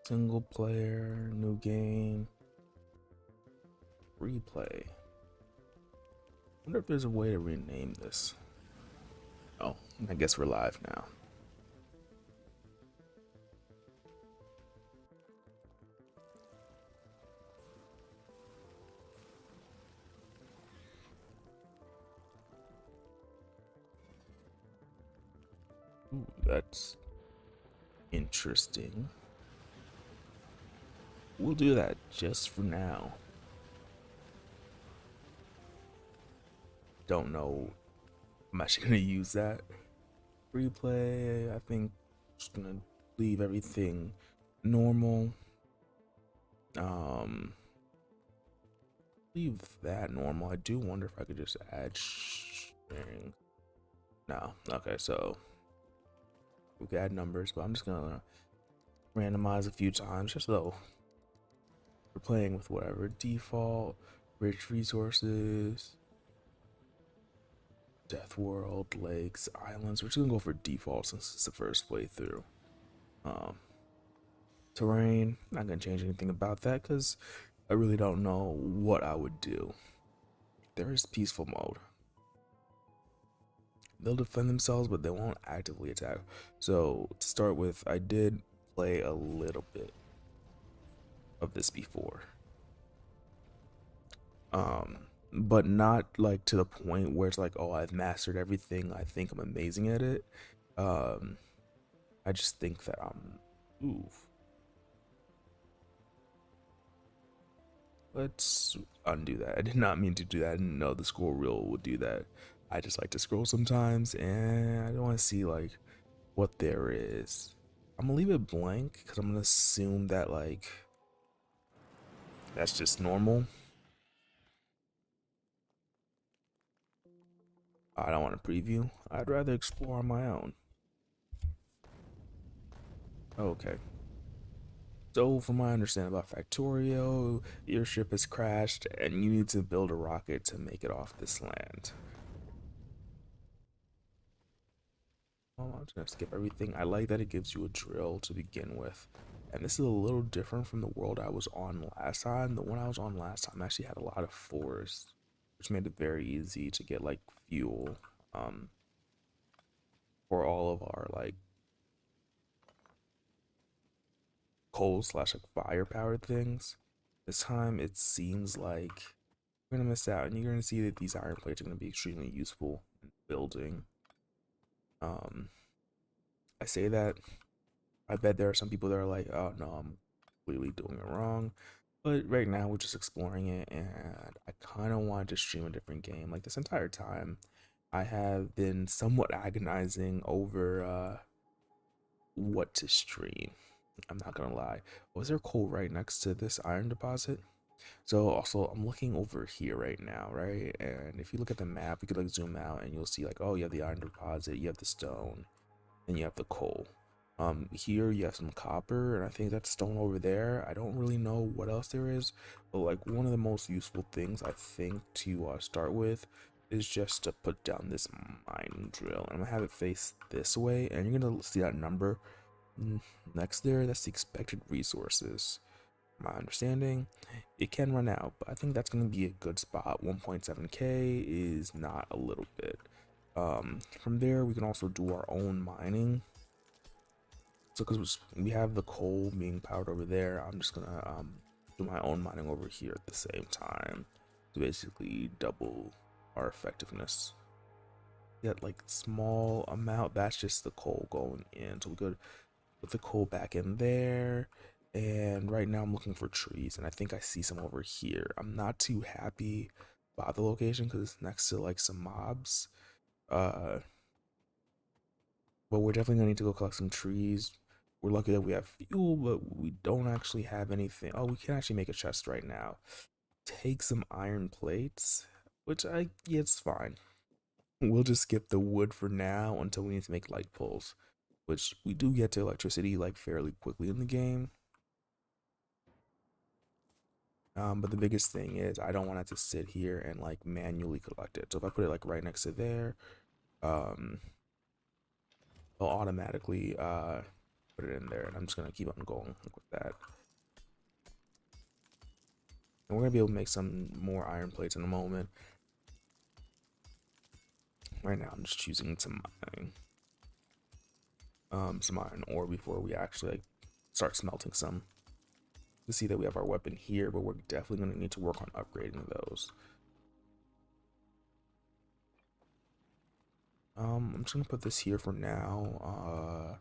Single player, new game, replay. Wonder if there's a way to rename this. Oh, I guess we're live now. Ooh, that's interesting. We'll do that just for now. Don't know. I'm actually gonna use that. Replay, I think just gonna leave everything normal. Um, leave that normal. I do wonder if I could just add strings. No, okay, so we could add numbers, but I'm just gonna randomize a few times just so we're playing with whatever. Default, rich resources, death world, lakes, islands. We're just gonna go for default since it's the first playthrough. Um, terrain, not gonna change anything about that because I really don't know what I would do. There is peaceful mode. They'll defend themselves, but they won't actively attack. So to start with, I did play a little bit of this before. But not like to the point where it's like, oh, I've mastered everything. I think I'm amazing at it. Um, I just think that ooh. Let's undo that. I did not mean to do that. I didn't know the scroll wheel would do that. I just like to scroll sometimes, and I don't want to see like what there is. I'm gonna leave it blank because I'm gonna assume that like that's just normal. I don't want to preview. I'd rather explore on my own. Okay. So, from my understanding about Factorio, your ship has crashed and you need to build a rocket to make it off this land. Well, I'm just gonna skip everything. I like that it gives you a drill to begin with. And this is a little different from the world I was on last time. The one I was on last time actually had a lot of forests, which made it very easy to get like fuel um, for all of our like coal slash like fire powered things. This time it seems like we're gonna miss out, and you're gonna see that these iron plates are gonna be extremely useful in building. Um, I say that. I bet there are some people that are like, "Oh no, I'm completely doing it wrong." But right now we're just exploring it, and I kind of wanted to stream a different game. Like this entire time, I have been somewhat agonizing over what to stream. I'm not gonna lie. Was there coal right next to this iron deposit? So also I'm looking over here right now, right? And if you look at the map, you could like zoom out and you'll see like, oh, you have the iron deposit, you have the stone, and you have the coal. Here you have some copper, and I think that's stone over there. I don't really know what else there is, but like one of the most useful things I think to start with is just to put down this mining drill. And I'm gonna have it face this way, and you're gonna see that number next there. That's the expected resources. My understanding, it can run out, but I think that's going to be a good spot. 1.7k is not a little bit. From there, we can also do our own mining. So because we have the coal being powered over there, I'm just gonna do my own mining over here at the same time to basically double our effectiveness. Get like small amount. That's just the coal going in. So we could put the coal back in there. And right now I'm looking for trees, and I think I see some over here. I'm not too happy about the location because it's next to like some mobs. Uh, but we're definitely gonna need to go collect some trees. We're lucky that we have fuel, but we don't actually have anything. Oh, we can actually make a chest right now. Take some iron plates, which yeah, it's fine. We'll just skip the wood for now until we need to make light poles, which we do get to electricity like fairly quickly in the game. But the biggest thing is I don't want it to sit here and like manually collect it. So if I put it like right next to there, um, it'll automatically put it in there, and I'm just gonna keep on going with that. And we're gonna be able to make some more iron plates in a moment. Right now, I'm just choosing to mine some iron ore before we actually like start smelting some. To see that we have our weapon here, but we're definitely gonna need to work on upgrading those. I'm just gonna put this here for now.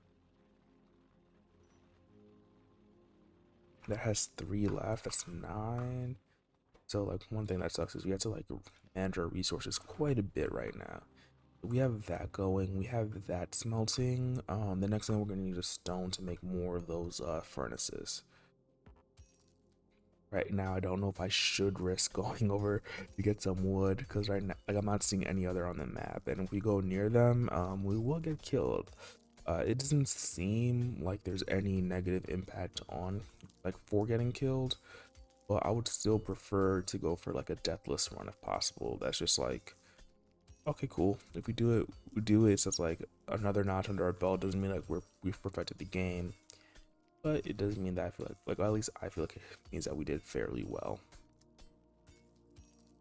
That has 3 left. That's 9. So like one thing that sucks is we have to like manage our resources quite a bit right now. We have that going. We have that smelting. The next thing we're gonna need is stone to make more of those furnaces. Right now, I don't know if I should risk going over to get some wood because right now, like I'm not seeing any other on the map, and if we go near them, we will get killed. It doesn't seem like there's any negative impact on like for getting killed, but I would still prefer to go for like a deathless run if possible. That's just like, okay, cool. If we do it, we do it. So it's like another notch under our belt. Doesn't mean like we've perfected the game, but it does mean that I feel like at least I feel like it means that we did fairly well.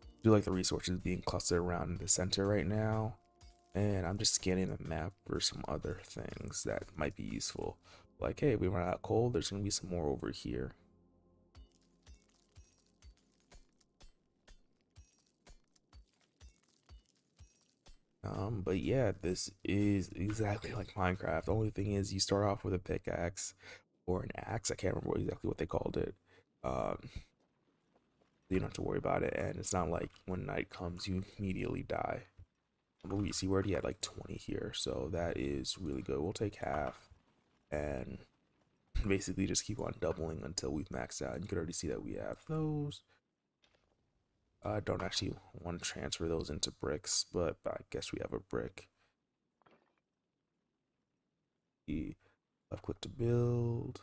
I do like the resources being clustered around in the center right now, and I'm just scanning the map for some other things that might be useful. Like, hey, if we run out of coal, there's gonna be some more over here. But yeah, this is exactly like Minecraft. The only thing is you start off with a pickaxe or an axe. I can't remember exactly what they called it. Um, you don't have to worry about it, and it's not like when night comes you immediately die. But we see we're already at like 20 here, so that is really good. We'll take half and basically just keep on doubling until we've maxed out. And you can already see that we have those. I don't actually want to transfer those into bricks, but I guess we have a brick. Left click to build.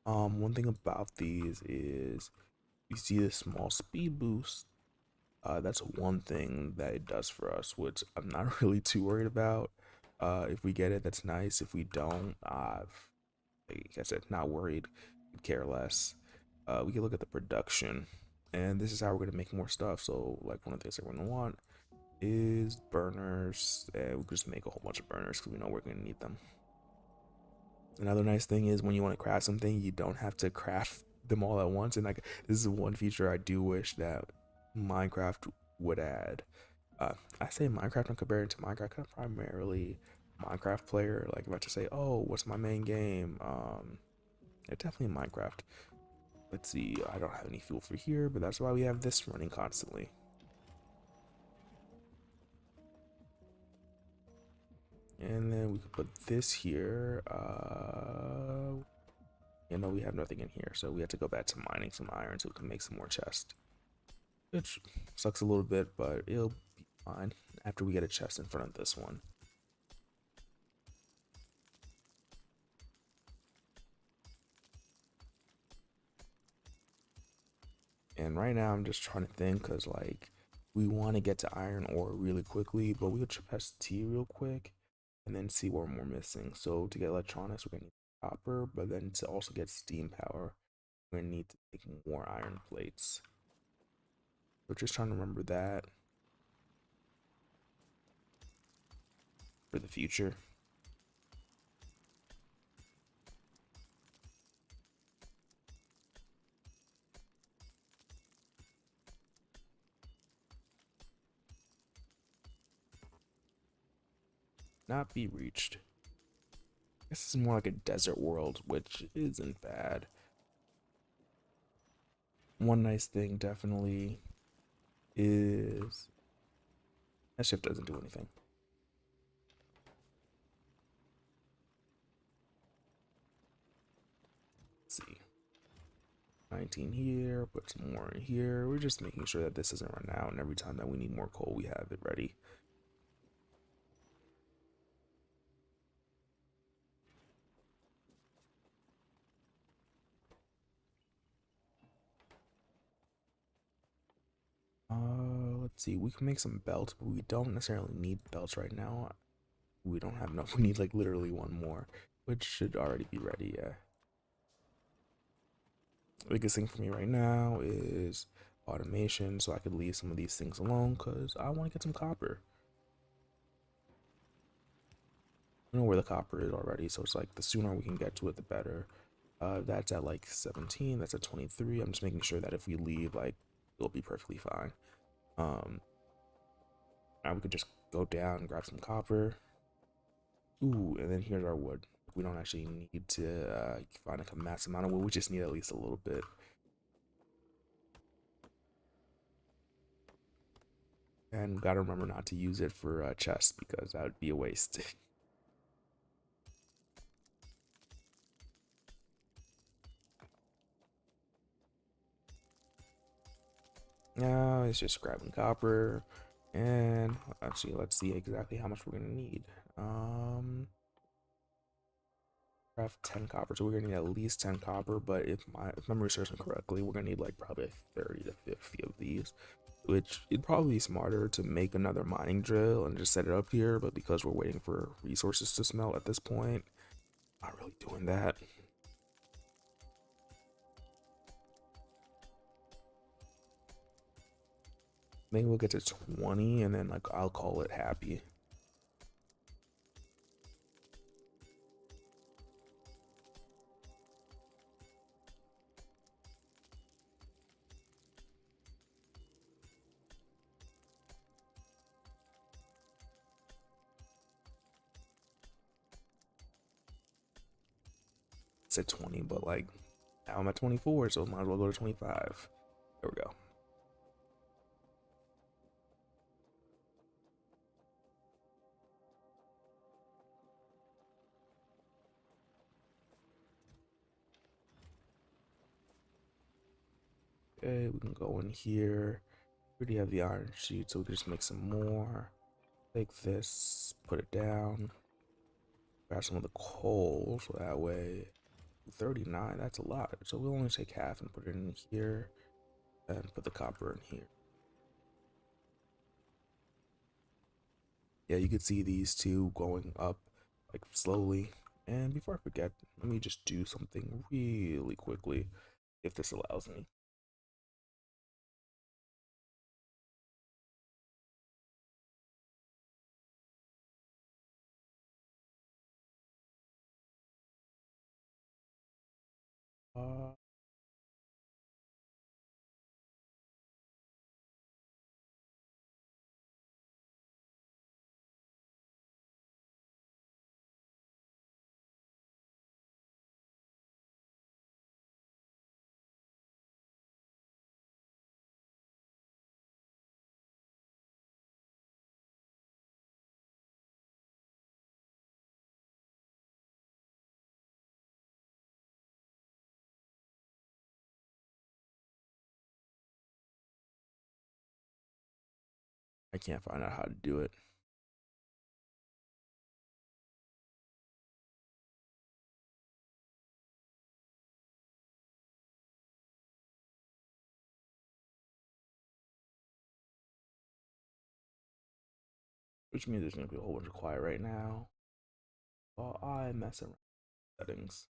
One thing about these is you see this small speed boost. That's one thing that it does for us, which I'm not really too worried about. If we get it, that's nice. If we don't, like I said, not worried, could care less. We can look at the production, and this is how we're gonna make more stuff. So, like one of the things that we're gonna want is burners, and we could just make a whole bunch of burners because we know we're gonna need them. Another nice thing is when you want to craft something, you don't have to craft them all at once. And like this is one feature I do wish that Minecraft would add. I say Minecraft and compare it to Minecraft 'cause I'm primarily Minecraft player. Like if I have to say, oh, what's my main game? It's definitely Minecraft. Let's see, I don't have any fuel for here, but that's why we have this running constantly. And then we could put this here. You know, we have nothing in here, so we have to go back to mining some iron so we can make some more chest. Which sucks a little bit, but it'll be fine after we get a chest in front of this one. And right now I'm just trying to think because like we want to get to iron ore really quickly, but we could test T real quick and then see what we're missing. So to get electronics, we're gonna need copper, but then to also get steam power, we're gonna need to make more iron plates. So just trying to remember that for the future. Not be reached. I guess this is more like a desert world, which isn't bad. One nice thing definitely is that shift doesn't do anything. Let's see. 19 here, put some more in here. We're just making sure that this doesn't run out, and every time that we need more coal, we have it ready. Let's see. We can make some belts, but we don't necessarily need belts right now. We don't have enough. We need like literally one more, which should already be ready. Yeah. The biggest thing for me right now is automation, so I could leave some of these things alone because I want to get some copper. I know where the copper is already, so it's like the sooner we can get to it, the better. That's at like 17. That's at 23. I'm just making sure that if we leave, like, it'll be perfectly fine. Now we could just go down and grab some copper. Ooh, and then here's our wood. We don't actually need to find a massive amount of wood. We just need at least a little bit. And gotta remember not to use it for chests because that would be a waste. Now it's just grabbing copper. And actually, let's see exactly how much we're gonna need. Craft 10 copper, so we're gonna need at least 10 copper. But if memory serves me correctly, we're gonna need like probably like 30 to 50 of these. Which it'd probably be smarter to make another mining drill and just set it up here. But because we're waiting for resources to smelt at this point, not really doing that. Maybe we'll get to 20 and then like I'll call it happy. Said 20, but like now I'm at 24, so might as well go to 25. There we go. Okay, we can go in here. We already have the iron sheet, so we can just make some more. Take this, put it down. Grab some of the coal, so that way 39, that's a lot. So we'll only take half and put it in here and put the copper in here. Yeah, you can see these two going up like slowly. And before I forget, let me just do something really quickly if this allows me. Uh, I can't find out how to do it, which means there's gonna be a whole bunch of quiet right now while I mess around with settings.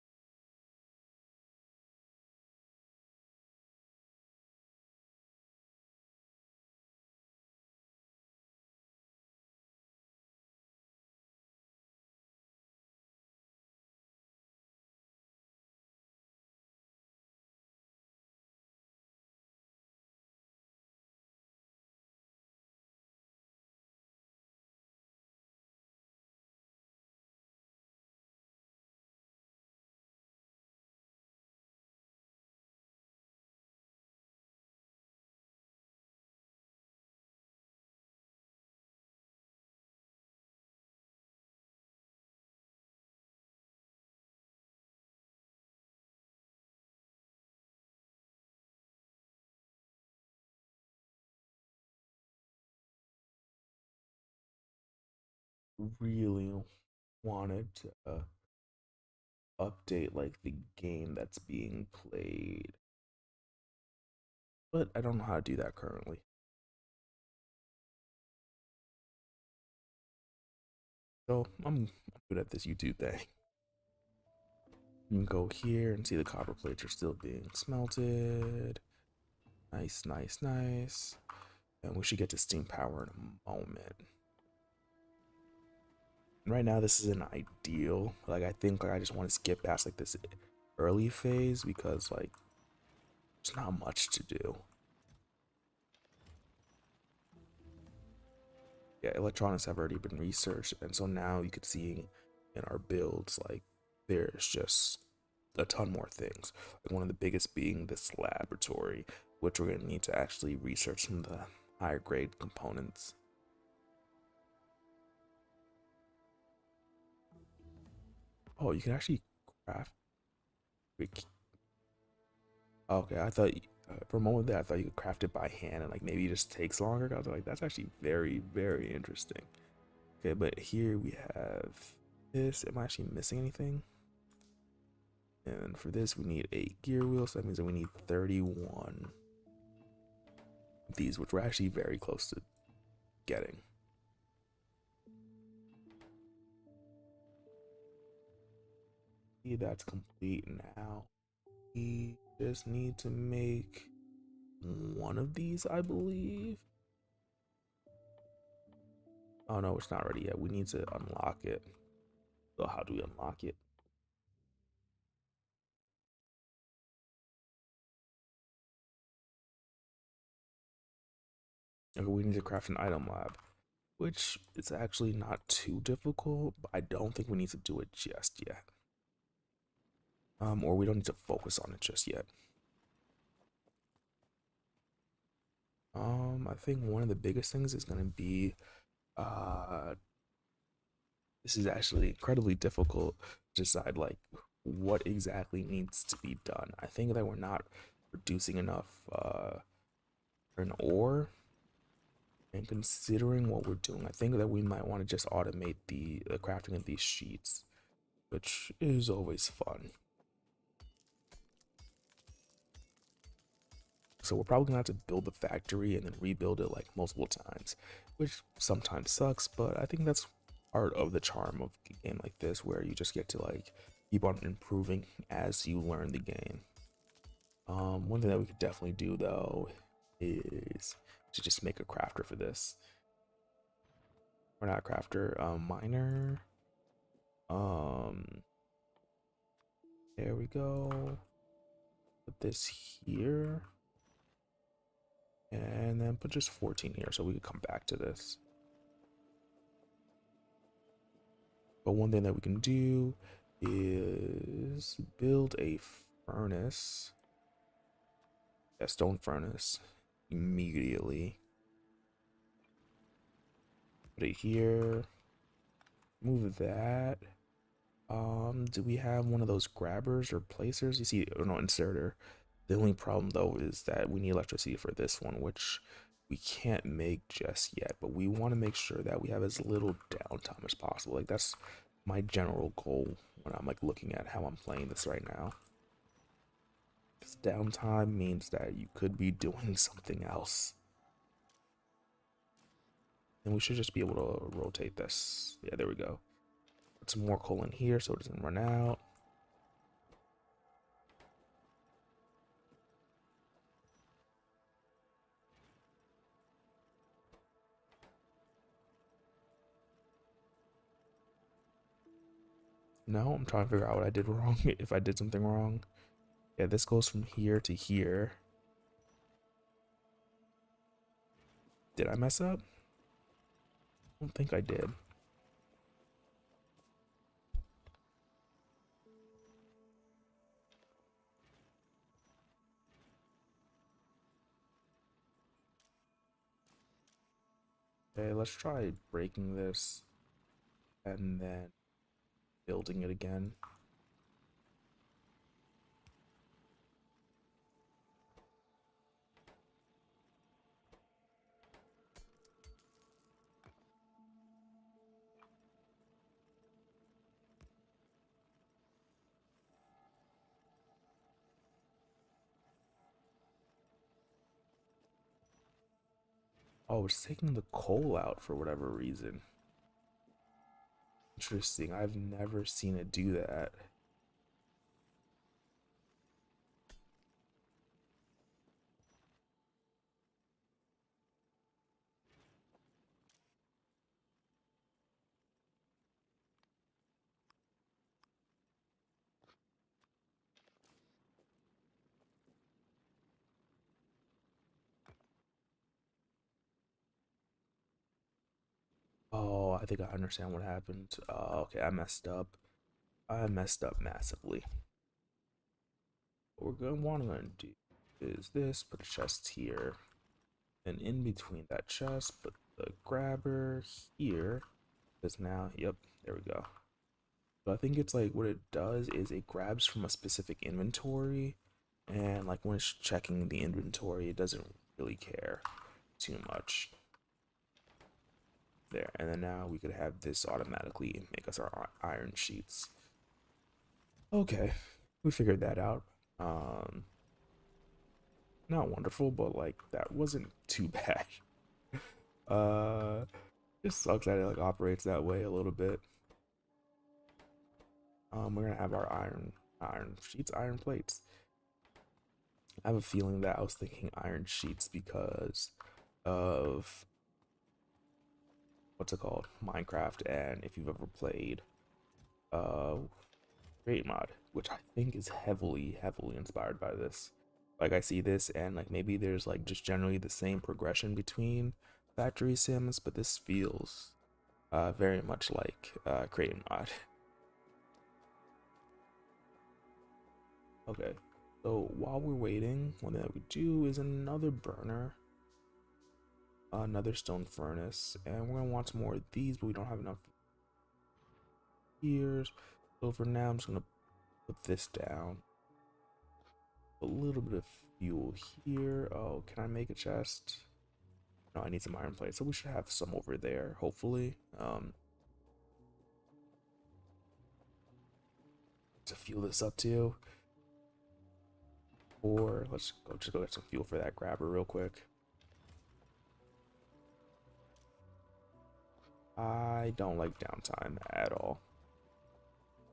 Really wanted to update like the game that's being played, but I don't know how to do that currently. So I'm good at this YouTube thing. You can go here and see the copper plates are still being smelted. Nice, nice, nice. And we should get to steam power in a moment. And right now, this isn't ideal. Like, I think like I just want to skip past like this early phase because like there's not much to do. Yeah, electronics have already been researched, and so now you could see in our builds like there's just a ton more things. Like one of the biggest being this laboratory, which we're gonna need to actually research some of the higher grade components. Oh, you can actually craft. Okay, I thought for a moment there I thought you could craft it by hand and like maybe it just takes longer. I was like, that's actually very, very interesting. Okay, but here we have this. Am I actually missing anything? And for this, we need a gear wheel, so that means that we need 31 of these, which we're actually very close to getting. See, that's complete now. We just need to make one of these, I believe. Oh no, it's not ready yet. We need to unlock it. So how do we unlock it? Okay, we need to craft an item lab, which is actually not too difficult, but I don't think we need to do it just yet. Or we don't need to focus on it just yet. I think one of the biggest things is gonna be uh this is actually incredibly difficult to decide like what exactly needs to be done. I think that we're not producing enough an ore, and considering what we're doing, I think that we might want to just automate the crafting of these sheets, which is always fun. So we're probably gonna have to build the factory and then rebuild it like multiple times, which sometimes sucks, but I think that's part of the charm of a game like this, where you just get to like keep on improving as you learn the game. One thing that we could definitely do though is to just make a crafter for this. Or not crafter, miner. Um, there we go. Put this here. And then put just 14 here so we could come back to this. But one thing that we can do is build a furnace, a stone furnace, immediately. Put it here. Move that. Do we have one of those grabbers or placers? You see, or no, inserter. The only problem though is that we need electricity for this one, which we can't make just yet. But we want to make sure that we have as little downtime as possible. Like that's my general goal when I'm like looking at how I'm playing this right now. Because downtime means that you could be doing something else. And we should just be able to rotate this. Yeah, there we go. Put some more coal in here so it doesn't run out. No, I'm trying to figure out what I did wrong, if I did something wrong. Yeah, this goes from here to here. Did I mess up? I don't think I did. Okay, let's try breaking this and then building it again. Oh, it's taking the coal out for whatever reason. Interesting. I've never seen it do that. Oh, I think I understand what happened. Okay, I messed up. I messed up massively. What we're gonna do is this, put a chest here, and in between that chest, put the grabber here. Because now, yep, there we go. So I think it's like what it does is it grabs from a specific inventory, and like when it's checking the inventory, it doesn't really care too much. There, and then now we could have this automatically make us our iron sheets. Okay, we figured that out. Um, Not wonderful, but like that wasn't too bad. It sucks that it like operates that way a little bit. We're gonna have our iron sheets, iron plates. I have a feeling that I was thinking iron sheets because of what's it called, Minecraft, and if you've ever played uh Create Mod, which I think is heavily inspired by this. Like I see this and like maybe there's like just generally the same progression between factory sims, but this feels very much like Create Mod. Okay, so while we're waiting, one thing that we do is another burner, another stone furnace, and we're gonna want some more of these, but we don't have enough here. So for now, I'm just gonna put this down. A little bit of fuel here. Oh, can I make a chest? No, I need some iron plates, so we should have some over there, hopefully. To fuel this up too. Or let's go just go get some fuel for that grabber real quick. I don't like downtime at all.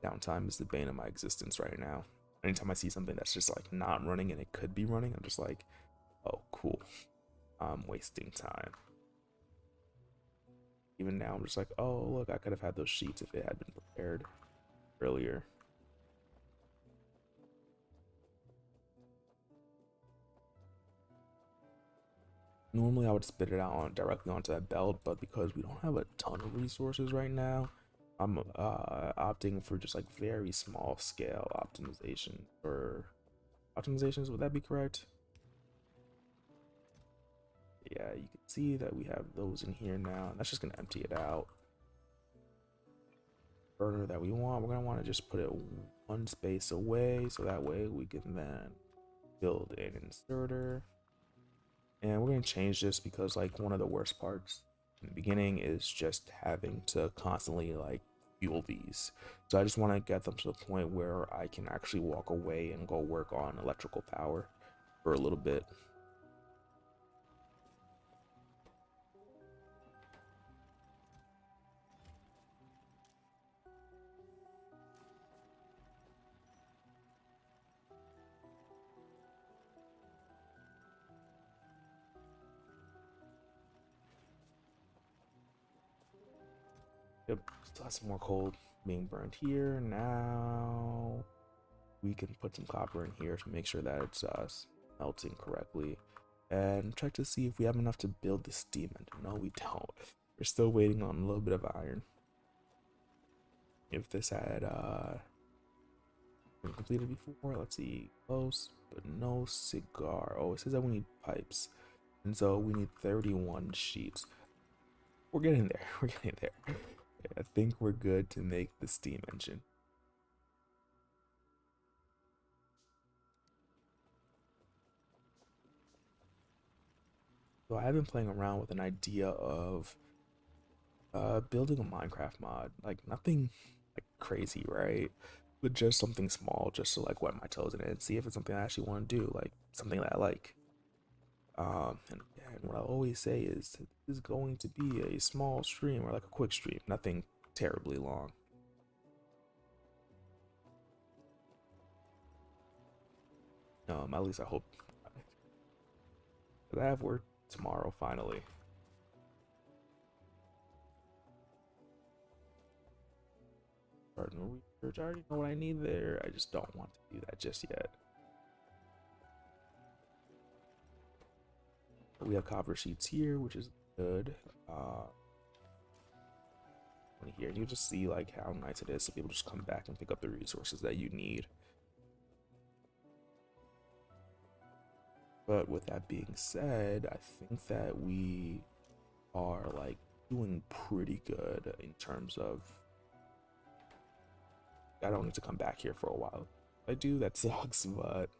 Downtime is the bane of my existence right now. Anytime I see something that's just like not running and it could be running, I'm just like, oh, cool. I'm wasting time. Even now, I'm just like, oh, look, I could have had those sheets if it had been prepared earlier. Normally, I would spit it out directly onto that belt, but because we don't have a ton of resources right now, I'm opting for just like very small scale optimization or optimizations. Would that be correct? Yeah, you can see that we have those in here now. That's just gonna empty it out. Burner that we want, we're gonna want to just put it one space away, so that way we can then build an inserter. And we're gonna change this because like one of the worst parts in the beginning is just having to constantly like fuel these. So I just want to get them to the point where I can actually walk away and go work on electrical power for a little bit. Yep, still have some more coal being burned here. Now we can put some copper in here to make sure that it's melting correctly. And check to see if we have enough to build the steam engine. No, we don't. We're still waiting on a little bit of iron. If this had been completed before, let's see, close, but no cigar. Oh, it says that we need pipes. And so we need 31 sheets. We're getting there. We're getting there. I think we're good to make the steam engine. So I've been playing around with an idea of building a Minecraft mod. Like nothing like crazy, right? But just something small just to like wet my toes in it and see if it's something I actually want to do, like something that I like. And what I always say is this is going to be a small stream or like a quick stream, nothing terribly long. At least I hope. 'Cause I have work tomorrow finally. Cardinal research. I already know what I need there. I just don't want to do that just yet. We have copper sheets here, which is good. Here, you just see like how nice it is so people just come back and pick up the resources that you need. But with that being said, I think that we are like doing pretty good in terms of I don't need to come back here for a while. If I do, that sucks, but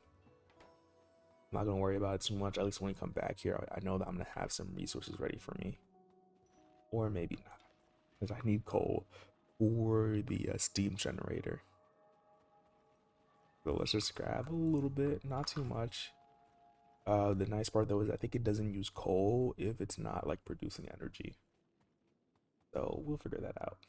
I'm not gonna worry about it too much. At least when we come back here, I know that I'm gonna have some resources ready for me. Or maybe not, because I need coal for the steam generator. So let's just grab a little bit, not too much. The nice part though is I think it doesn't use coal if it's not like producing energy. So we'll figure that out.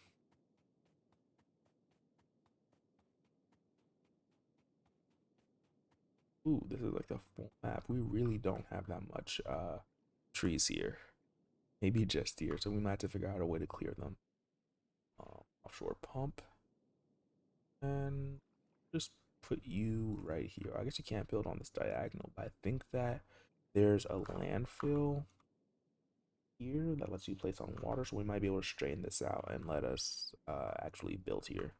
Ooh, this is like the full map. We really don't have that much trees here. Maybe just here, so we might have to figure out a way to clear them. Offshore pump. And just put you right here. I guess you can't build on this diagonal, but I think that there's a landfill here that lets you place on water, so we might be able to strain this out and let us actually build here.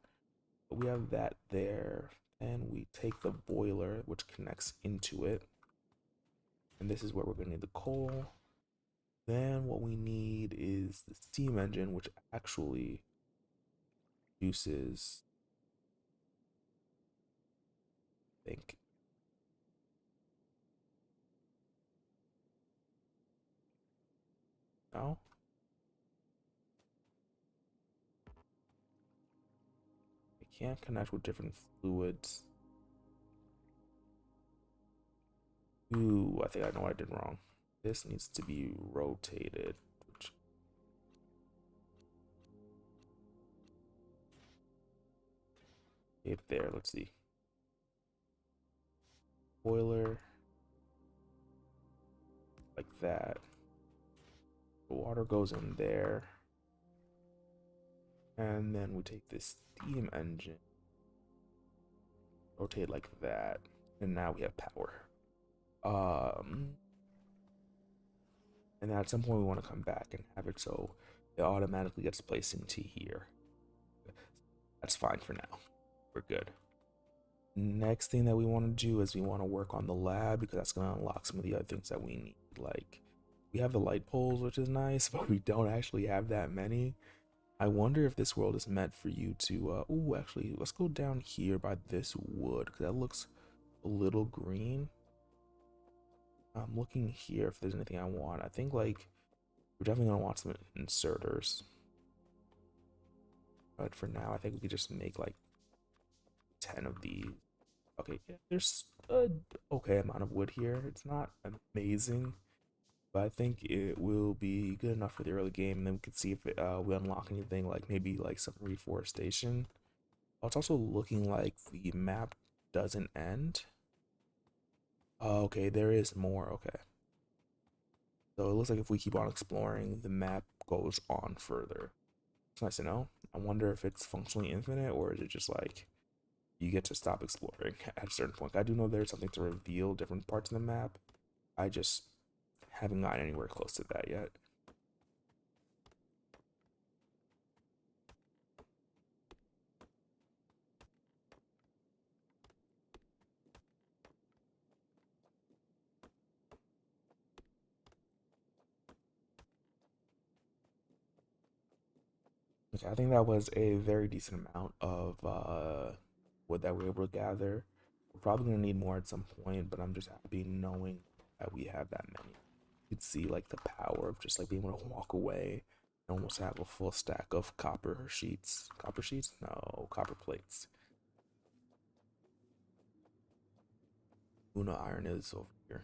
But we have that there, and we take the boiler, which connects into it, and this is where we're going to need the coal. Then what we need is the steam engine, which actually produces, I think, no, it can't connect with different fluids. Ooh, I think I know what I did wrong. This needs to be rotated. Right there, let's see. Boiler. Like that. The water goes in there. And then we take this steam engine. Rotate like that. And now we have power. And then at some point we want to come back and have it so it automatically gets placed into here. That's fine for now. We're good. Next thing that we want to do is we want to work on the lab because that's going to unlock some of the other things that we need. Like we have the light poles, which is nice, but we don't actually have that many. I wonder if this world is meant for you to oh, actually let's go down here by this wood because that looks a little green. I'm looking here if there's anything I want. I think like we're definitely gonna want some inserters, but for now I think we could just make like 10 of these. Okay, yeah, there's a okay amount of wood here. It's not amazing, but I think it will be good enough for the early game. And then we can see if we unlock anything like maybe like some reforestation. Oh, it's also looking like the map doesn't end. Oh, okay, there is more. Okay, so it looks like if we keep on exploring, the map goes on further. It's nice to know. I wonder if it's functionally infinite or is it just like you get to stop exploring at a certain point. I do know there's something to reveal different parts of the map. I just haven't gotten anywhere close to that yet. Okay, I think that was a very decent amount of wood that we were able to gather. We're probably gonna need more at some point, but I'm just happy knowing that we have that many. You could see like the power of just like being able to walk away and almost have a full stack of copper sheets. Copper sheets? No, copper plates. Una iron is over here.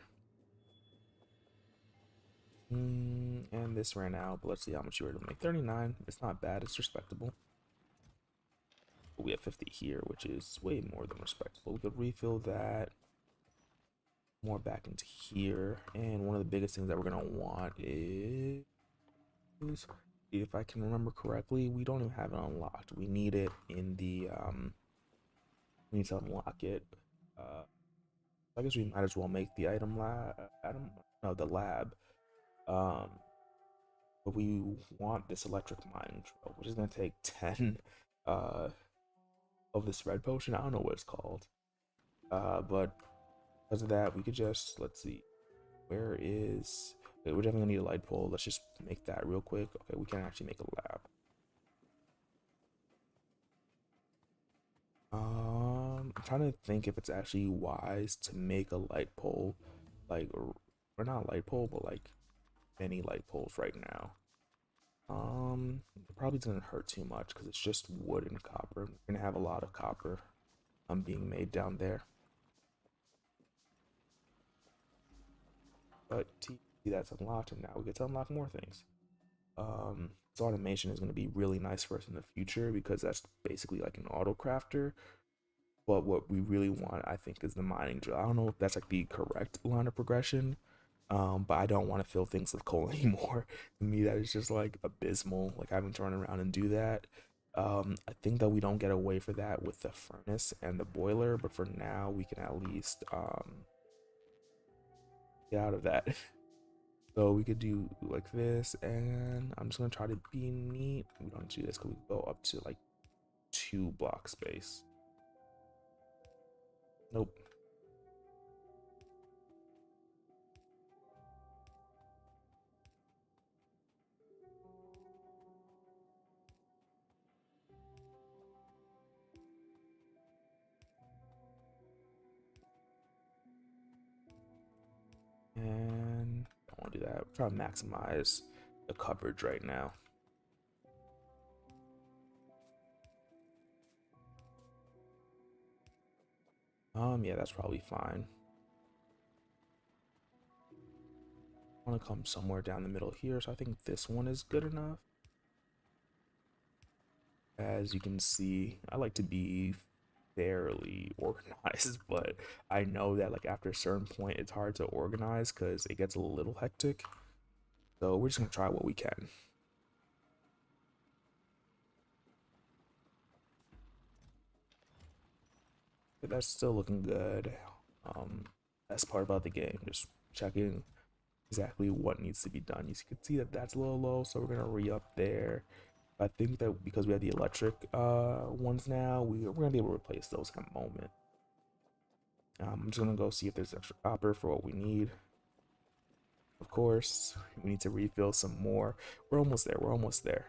And this ran out, but let's see how much you were able to make. 39. It's not bad. It's respectable. We have 50 here, which is way more than respectable. We could refill that more back into here. And one of the biggest things that we're gonna want is, if I can remember correctly, we don't even have it unlocked. We need it in the we need to unlock it. I guess we might as well make the item lab. Item, no, the lab. Um, but we want this electric mining drill, which is gonna take 10 uh of this red potion. I don't know what it's called. But because of that, we could just, let's see, where is, okay, we're definitely gonna need a light pole. Let's just make that real quick. Okay, we can actually make a lab. I'm trying to think if it's actually wise to make a light pole, like, or not a light pole, but like many light poles right now. It probably doesn't hurt too much because it's just wood and copper. We're gonna have a lot of copper being made down there. But that's unlocked, and now we get to unlock more things. This automation is going to be really nice for us in the future because that's basically like an auto crafter. But what we really want, I think, is the mining drill. I don't know if that's like the correct line of progression, but I don't want to fill things with coal anymore. To me, that is just like abysmal. Like having to run around and do that. I think that we don't get away for that with the furnace and the boiler, but for now, we can at least get out of that. So we could do like this, and I'm just gonna try to be neat. We don't do this because we go up to like 2 block space. Nope. And I don't want to do that. Try to maximize the coverage right now. Yeah, that's probably fine. I want to come somewhere down the middle here, so I think this one is good enough. As you can see, I like to be fairly organized, but I know that like after a certain point, it's hard to organize because it gets a little hectic. So we're just gonna try what we can. But that's still looking good. Best part about the game, just checking exactly what needs to be done. You can see that that's a little low, so we're gonna re-up there. I think that because we have the electric ones now, we're gonna be able to replace those in a moment. I'm just gonna go see if there's extra copper for what we need. Of course, we need to refill some more. We're almost there. We're almost there.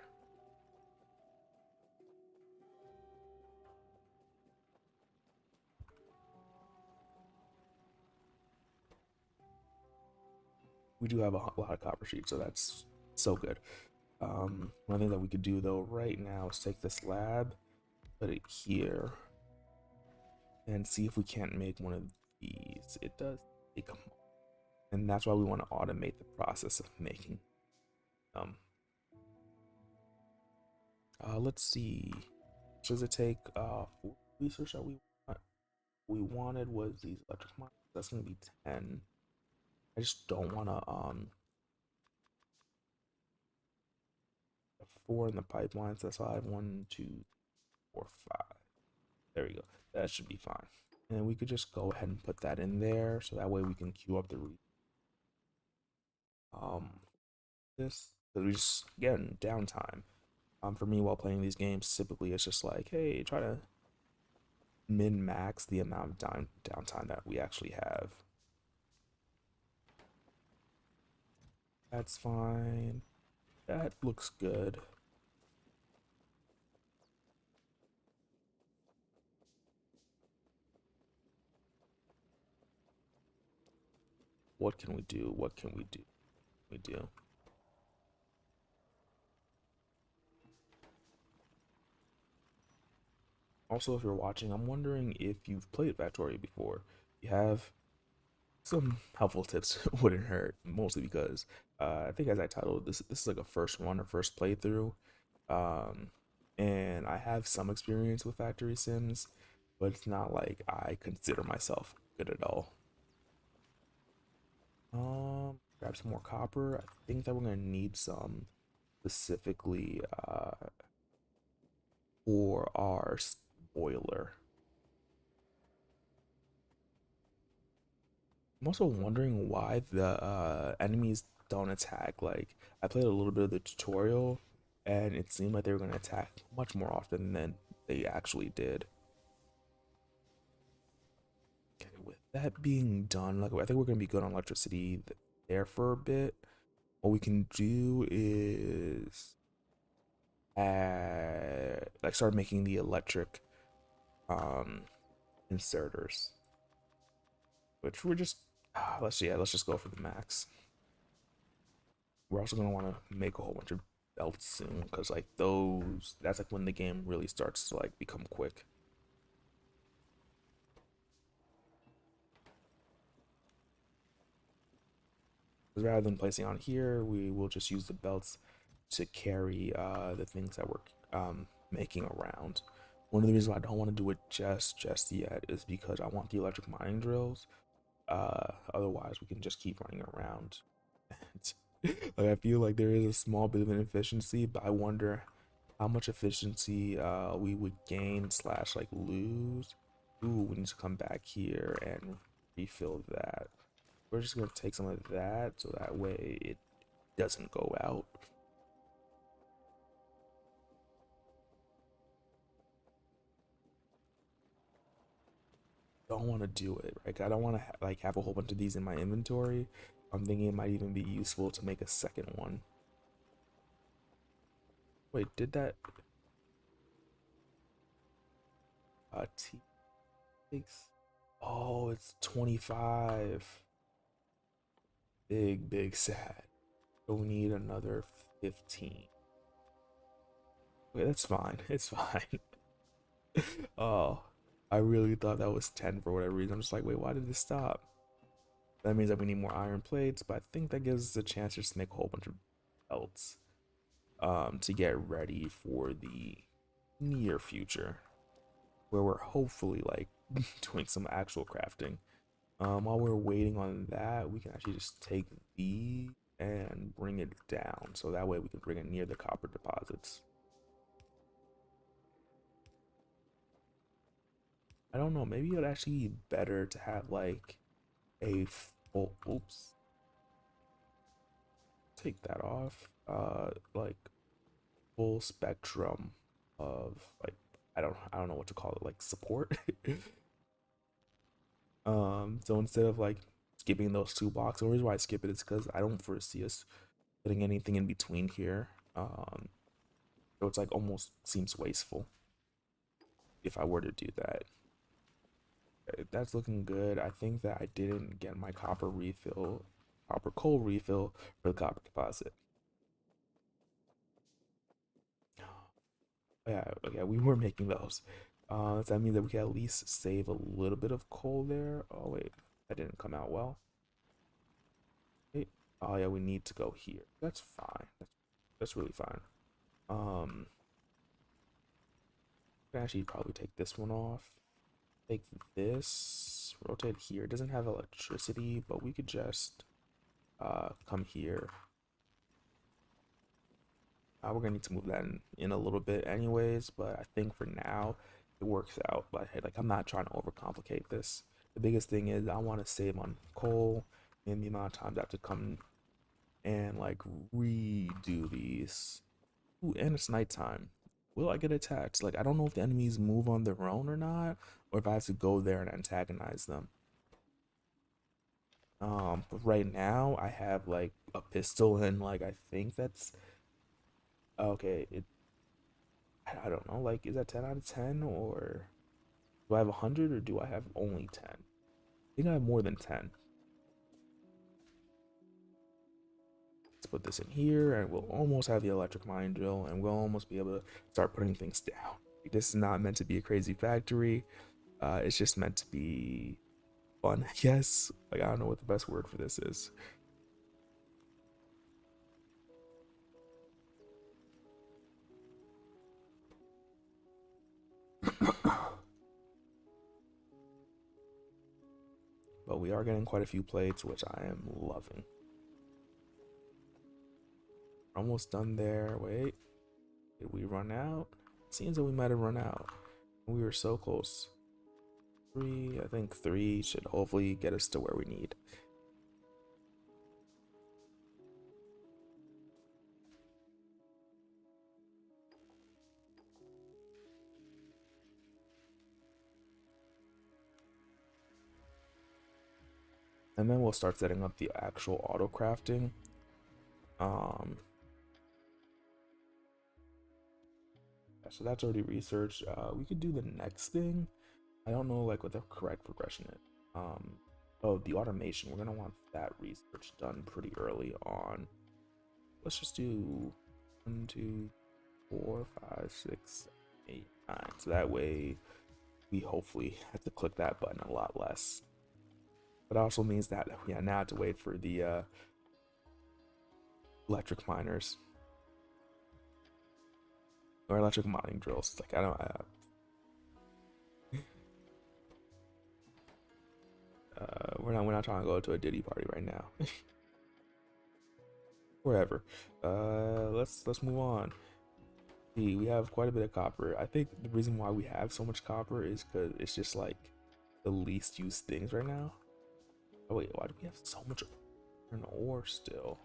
We do have a lot of copper sheets, so that's so good. One thing that we could do though right now is take this lab, put it here, and see if we can't make one of these. It does take a moment, and that's why we want to automate the process of making them. Let's see. Does it take 4 research that we wanted was these electric mines? That's gonna be 10. I just don't want to have 4 in the pipeline, so that's why I have 1, 2, 4, 5. There we go. That should be fine. And we could just go ahead and put that in there, so that way we can queue up the um this. Because we just again downtime. For me while playing these games, typically it's just like, hey, try to min max the amount of downtime that we actually have. That's fine. That looks good. What can we do? What can we do? We do. Also, if you're watching, I'm wondering if you've played Factorio before. If you have, some helpful tips wouldn't hurt, mostly because I think as I titled this is like a first run or first playthrough. Um, and I have some experience with factory sims, but it's not like I consider myself good at all. Grab some more copper. I think that we're gonna need some specifically for our boiler. I'm also wondering why the enemies don't attack. Like, I played a little bit of the tutorial, and it seemed like they were gonna attack much more often than they actually did. Okay, with that being done, like I think we're gonna be good on electricity there for a bit. What we can do is like start making the electric um inserters, which we're just let's just go for the max. We're also gonna want to make a whole bunch of belts soon because like those that's like when the game really starts to like become quick. Rather than placing on here, we will just use the belts to carry the things that we're making around. One of the reasons why I don't want to do it just yet is because I want the electric mining drills. Otherwise, we can just keep running around. Like I feel like there is a small bit of inefficiency, but I wonder how much efficiency we would gain slash like lose. Ooh, we need to come back here and refill that. We're just gonna take some of that so that way it doesn't go out. Don't want to do it, right? I don't want to like have a whole bunch of these in my inventory. I'm thinking it might even be useful to make a second one. Wait, did that T takes? Oh, it's 25. Big sad. So we need another 15. Okay, that's fine. It's fine. Oh, I really thought that was 10 for whatever reason. I'm just like, wait, why did this stop? That means that we need more iron plates, but I think that gives us a chance just to make a whole bunch of belts to get ready for the near future, where we're hopefully like doing some actual crafting. While we're waiting on that, we can actually just take these and bring it down, so that way we can bring it near the copper deposits. I don't know, maybe it would actually be better to have like a full, oops, take that off, like full spectrum of like I don't know what to call it, like support. So instead of like skipping those two blocks, the reason why I skip it is because I don't foresee us putting anything in between here. So it's like almost seems wasteful if I were to do that. That's looking good. I think that I didn't get my copper refill, copper coal refill for the copper deposit. Yeah, okay, we were making those. Does that mean that we can at least save a little bit of coal there? Oh wait, that didn't come out well. Wait, oh yeah, we need to go here. That's fine. That's really fine. Um, I can actually probably take this one off. Take this, rotate here. It doesn't have electricity, but we could just come here. We're gonna need to move that in a little bit anyways, but I think for now it works out. But hey, like I'm not trying to overcomplicate this. The biggest thing is I want to save on coal and the amount of times I have to come and like redo these. Ooh, and it's nighttime. Will I get attacked? Like I don't know if the enemies move on their own or not, or if I have to go there and antagonize them. But right now I have like a pistol and like I think that's okay. I don't know. Like, is that 10 out of 10 or do I have 100 or do I have only 10? I think I have more than 10. Let's put this in here and we'll almost have the electric mine drill and we'll almost be able to start putting things down. This is not meant to be a crazy factory. It's just meant to be fun, I guess. Like, I don't know what the best word for this is. But we are getting quite a few plates, which I am loving. Almost done there. Wait, did we run out? Seems that we might have run out. We were so close. Three, I think three should hopefully get us to where we need. And then we'll start setting up the actual auto crafting. Um, so that's already researched. We could do the next thing. I don't know like what the correct progression is. Oh, the automation. We're gonna want that research done pretty early on. Let's just do 1, 2, 4, 5, 6, 8, 9. So that way we hopefully have to click that button a lot less. But it also means that we now have to wait for the electric miners or electric mining drills. Like I don't. We're not trying to go to a Diddy party right now. Wherever. Let's move on. See, we have quite a bit of copper. I think the reason why we have so much copper is because it's just like the least used things right now. Oh wait, why do we have so much iron ore still?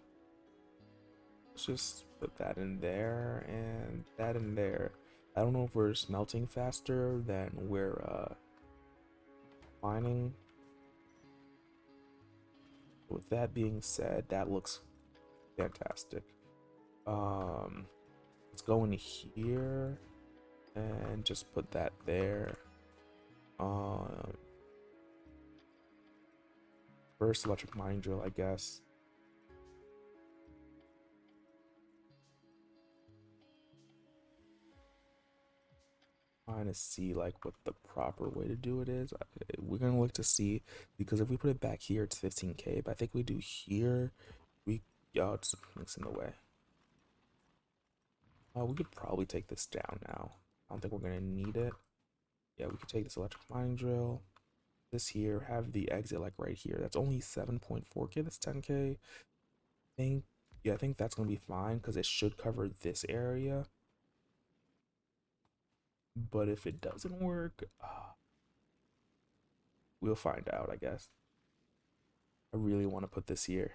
Let's just put that in there and that in there. I don't know if we're smelting faster than we're mining. With that being said, that looks fantastic. Let's go in here and just put that there. First electric mining drill, I guess. Trying to see like what the proper way to do it is. We're gonna look to see because if we put it back here, it's 15K. But I think we do here. It's in the way. We could probably take this down now. I don't think we're gonna need it. Yeah, we could take this electric mining drill. This here, have the exit like right here. That's only 7.4K. That's 10K. I think that's gonna be fine because it should cover this area. But if it doesn't work, we'll find out, I guess. I really want to put this here.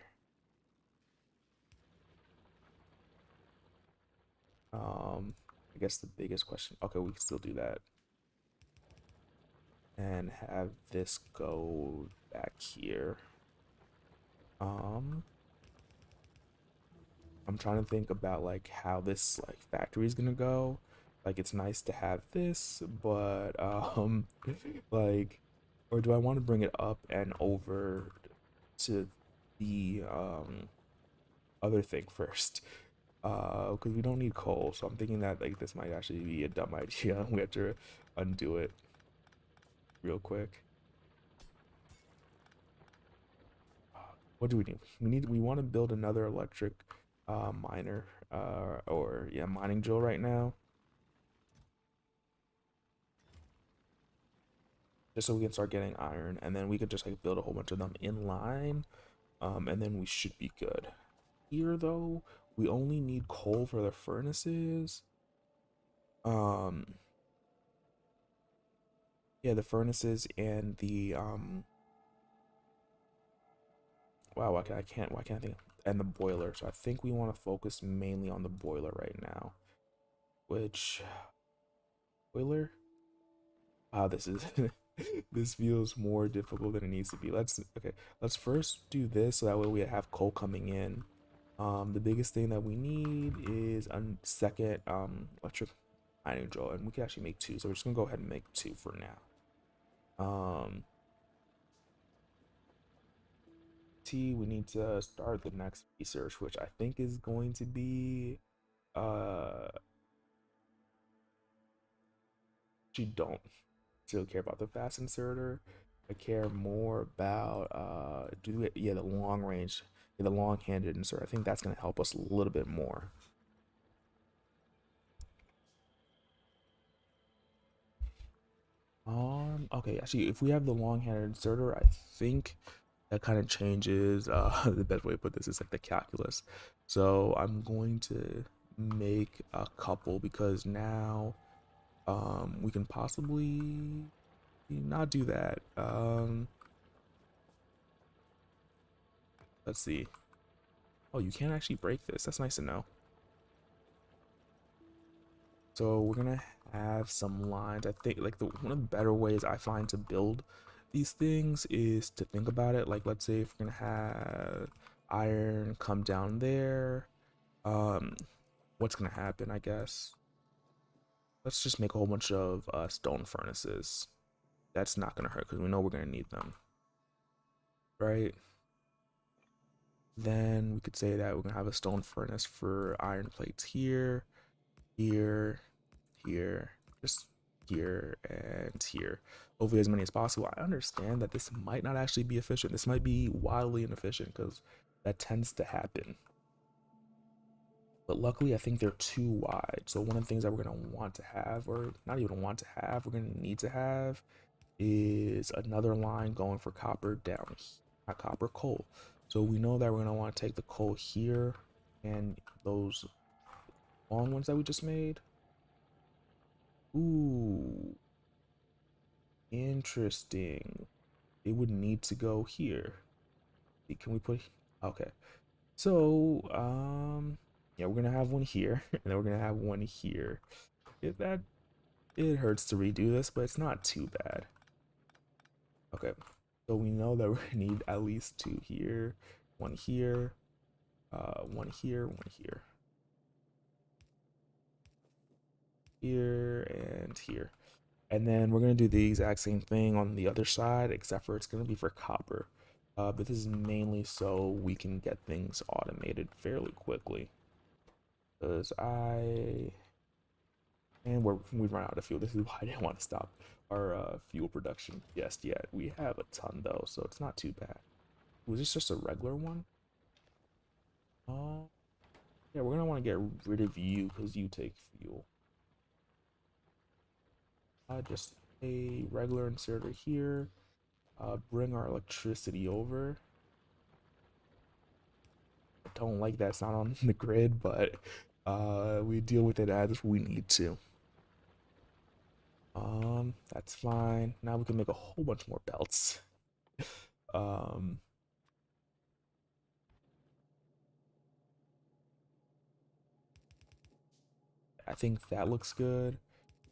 I guess the biggest question. Okay, we can still do that. And have this go back here. I'm trying to think about like how this like factory is gonna go. Like it's nice to have this, but like, or do I want to bring it up and over to the other thing first? Because we don't need coal, so I'm thinking that like this might actually be a dumb idea. We have to undo it real quick. What do we need? We want to build another electric miner or yeah, mining drill right now. Just so we can start getting iron, and then we could just like build a whole bunch of them in line, and then we should be good. Here though, we only need coal for the furnaces. Yeah, the furnaces and the wow, why can't I think, and the boiler. So I think we want to focus mainly on the boiler right now. Which boiler? Wow, this is this feels more difficult than it needs to be. Let's first do this so that way we have coal coming in. The biggest thing that we need is a second electric mining drill, and we can actually make two. So we're just gonna go ahead and make two for now. We need to start the next research, which I think is going to be actually don't still care about the fast inserter. I care more about the long range, the long handed insert. I think that's gonna help us a little bit more. Okay, actually, if we have the long-handed inserter, I think that kind of changes the best way to put this is like the calculus. So I'm going to make a couple because now we can possibly not do that. Let's see. Oh, you can't actually break this. That's nice to know. So we're gonna have some lines. I think like the one of the better ways I find to build these things is to think about it. Like let's say if we're gonna have iron come down there, um, what's gonna happen? I guess let's just make a whole bunch of stone furnaces. That's not gonna hurt because we know we're gonna need them, right? Then we could say that we're gonna have a stone furnace for iron plates here, here, here, just here and here. Hopefully as many as possible. I understand that this might not actually be efficient. This might be wildly inefficient because that tends to happen. But luckily I think they're too wide. So one of the things that we're gonna want to have, or not even want to have, we're gonna need to have is another line going for copper down, not copper, coal. So we know that we're gonna want to take the coal here and those long ones that we just made. Ooh, interesting. It would need to go here. Can we put, okay. So, yeah, we're gonna have one here, and then we're gonna have one here. It hurts to redo this, but it's not too bad. Okay, so we know that we're gonna need at least two here, one here, one here, one here, here, and here. And then we're gonna do the exact same thing on the other side, except for it's gonna be for copper. But this is mainly so we can get things automated fairly quickly. Because we've run out of fuel. This is why I didn't want to stop our fuel production just yet. We have a ton though, so it's not too bad. Was this just a regular one? Oh, yeah, we're gonna want to get rid of you because you take fuel. Just a regular inserter here. Bring our electricity over. I don't like that it's not on the grid, but we deal with it as we need to. That's fine. Now we can make a whole bunch more belts. Um, I think that looks good,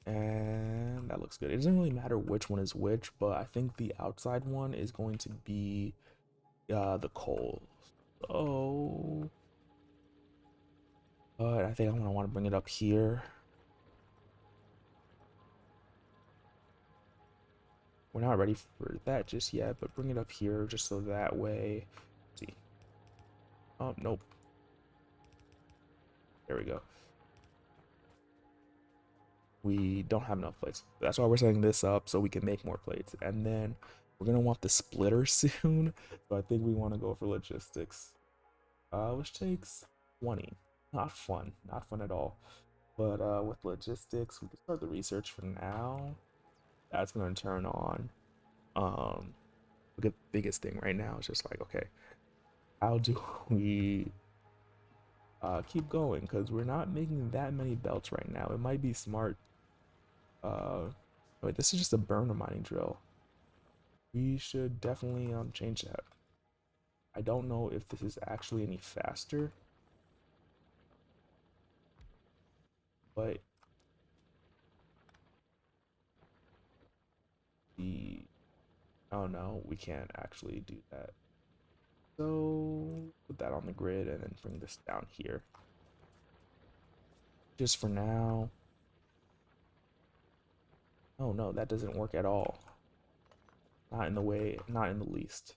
and that looks good. It doesn't really matter which one is which, but I think the outside one is going to be the coal. So, but I think I'm gonna want to bring it up here. We're not ready for that just yet, but bring it up here just so that way. Let's see. Oh, nope. There we go. We don't have enough plates. That's why we're setting this up so we can make more plates. And then we're gonna want the splitter soon. So I think we want to go for logistics. Which takes 20. Not fun. Not fun at all. But with logistics, we can start the research for now. That's gonna turn on. The biggest thing right now is just like, okay, how do we keep going? Because we're not making that many belts right now. It might be smart. Wait, this is just a burner mining drill. We should definitely change that. I don't know if this is actually any faster, but the oh no, we can't actually do that. So put that on the grid and then bring this down here. Just for now. Oh no, that doesn't work at all. Not in the way, not in the least.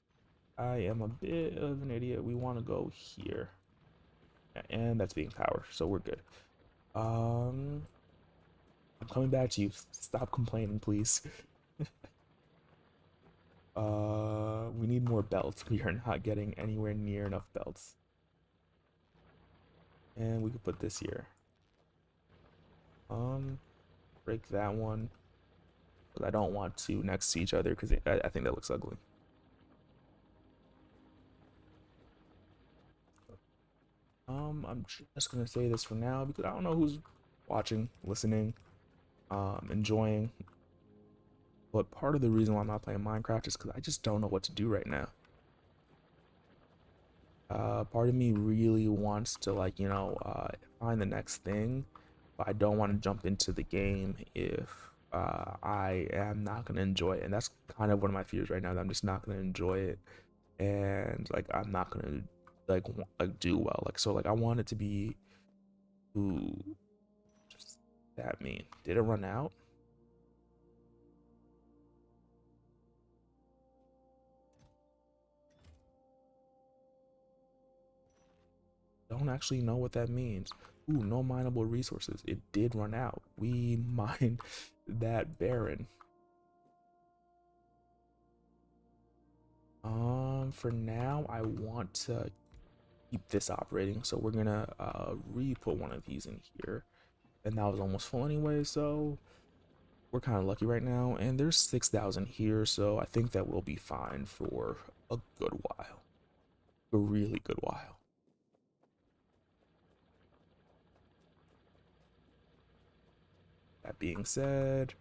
I am a bit of an idiot. We want to go here. And that's being power, so we're good. I'm coming back to you. Stop complaining, please. We need more belts. We are not getting anywhere near enough belts. And we could put this here. Break that one. because I don't want two next to each other because I think that looks ugly. I'm just gonna say this for now because I don't know who's watching, listening, enjoying. But part of the reason why I'm not playing Minecraft is because I just don't know what to do right now. Part of me really wants to like, find the next thing, but I don't want to jump into the game if I am not gonna enjoy it. And that's kind of one of my fears right now, that I'm just not gonna enjoy it, and like I'm not gonna like do well. Like so, like I want it to be, ooh, just that mean. Did it run out? Don't actually know what that means. Ooh, no mineable resources. It did run out. We mined that barren. For now, I want to keep this operating, so we're gonna re-put one of these in here, and that was almost full anyway, so we're kind of lucky right now. And there's 6,000 here, so I think that we'll be fine for a good while, a really good while. That being said,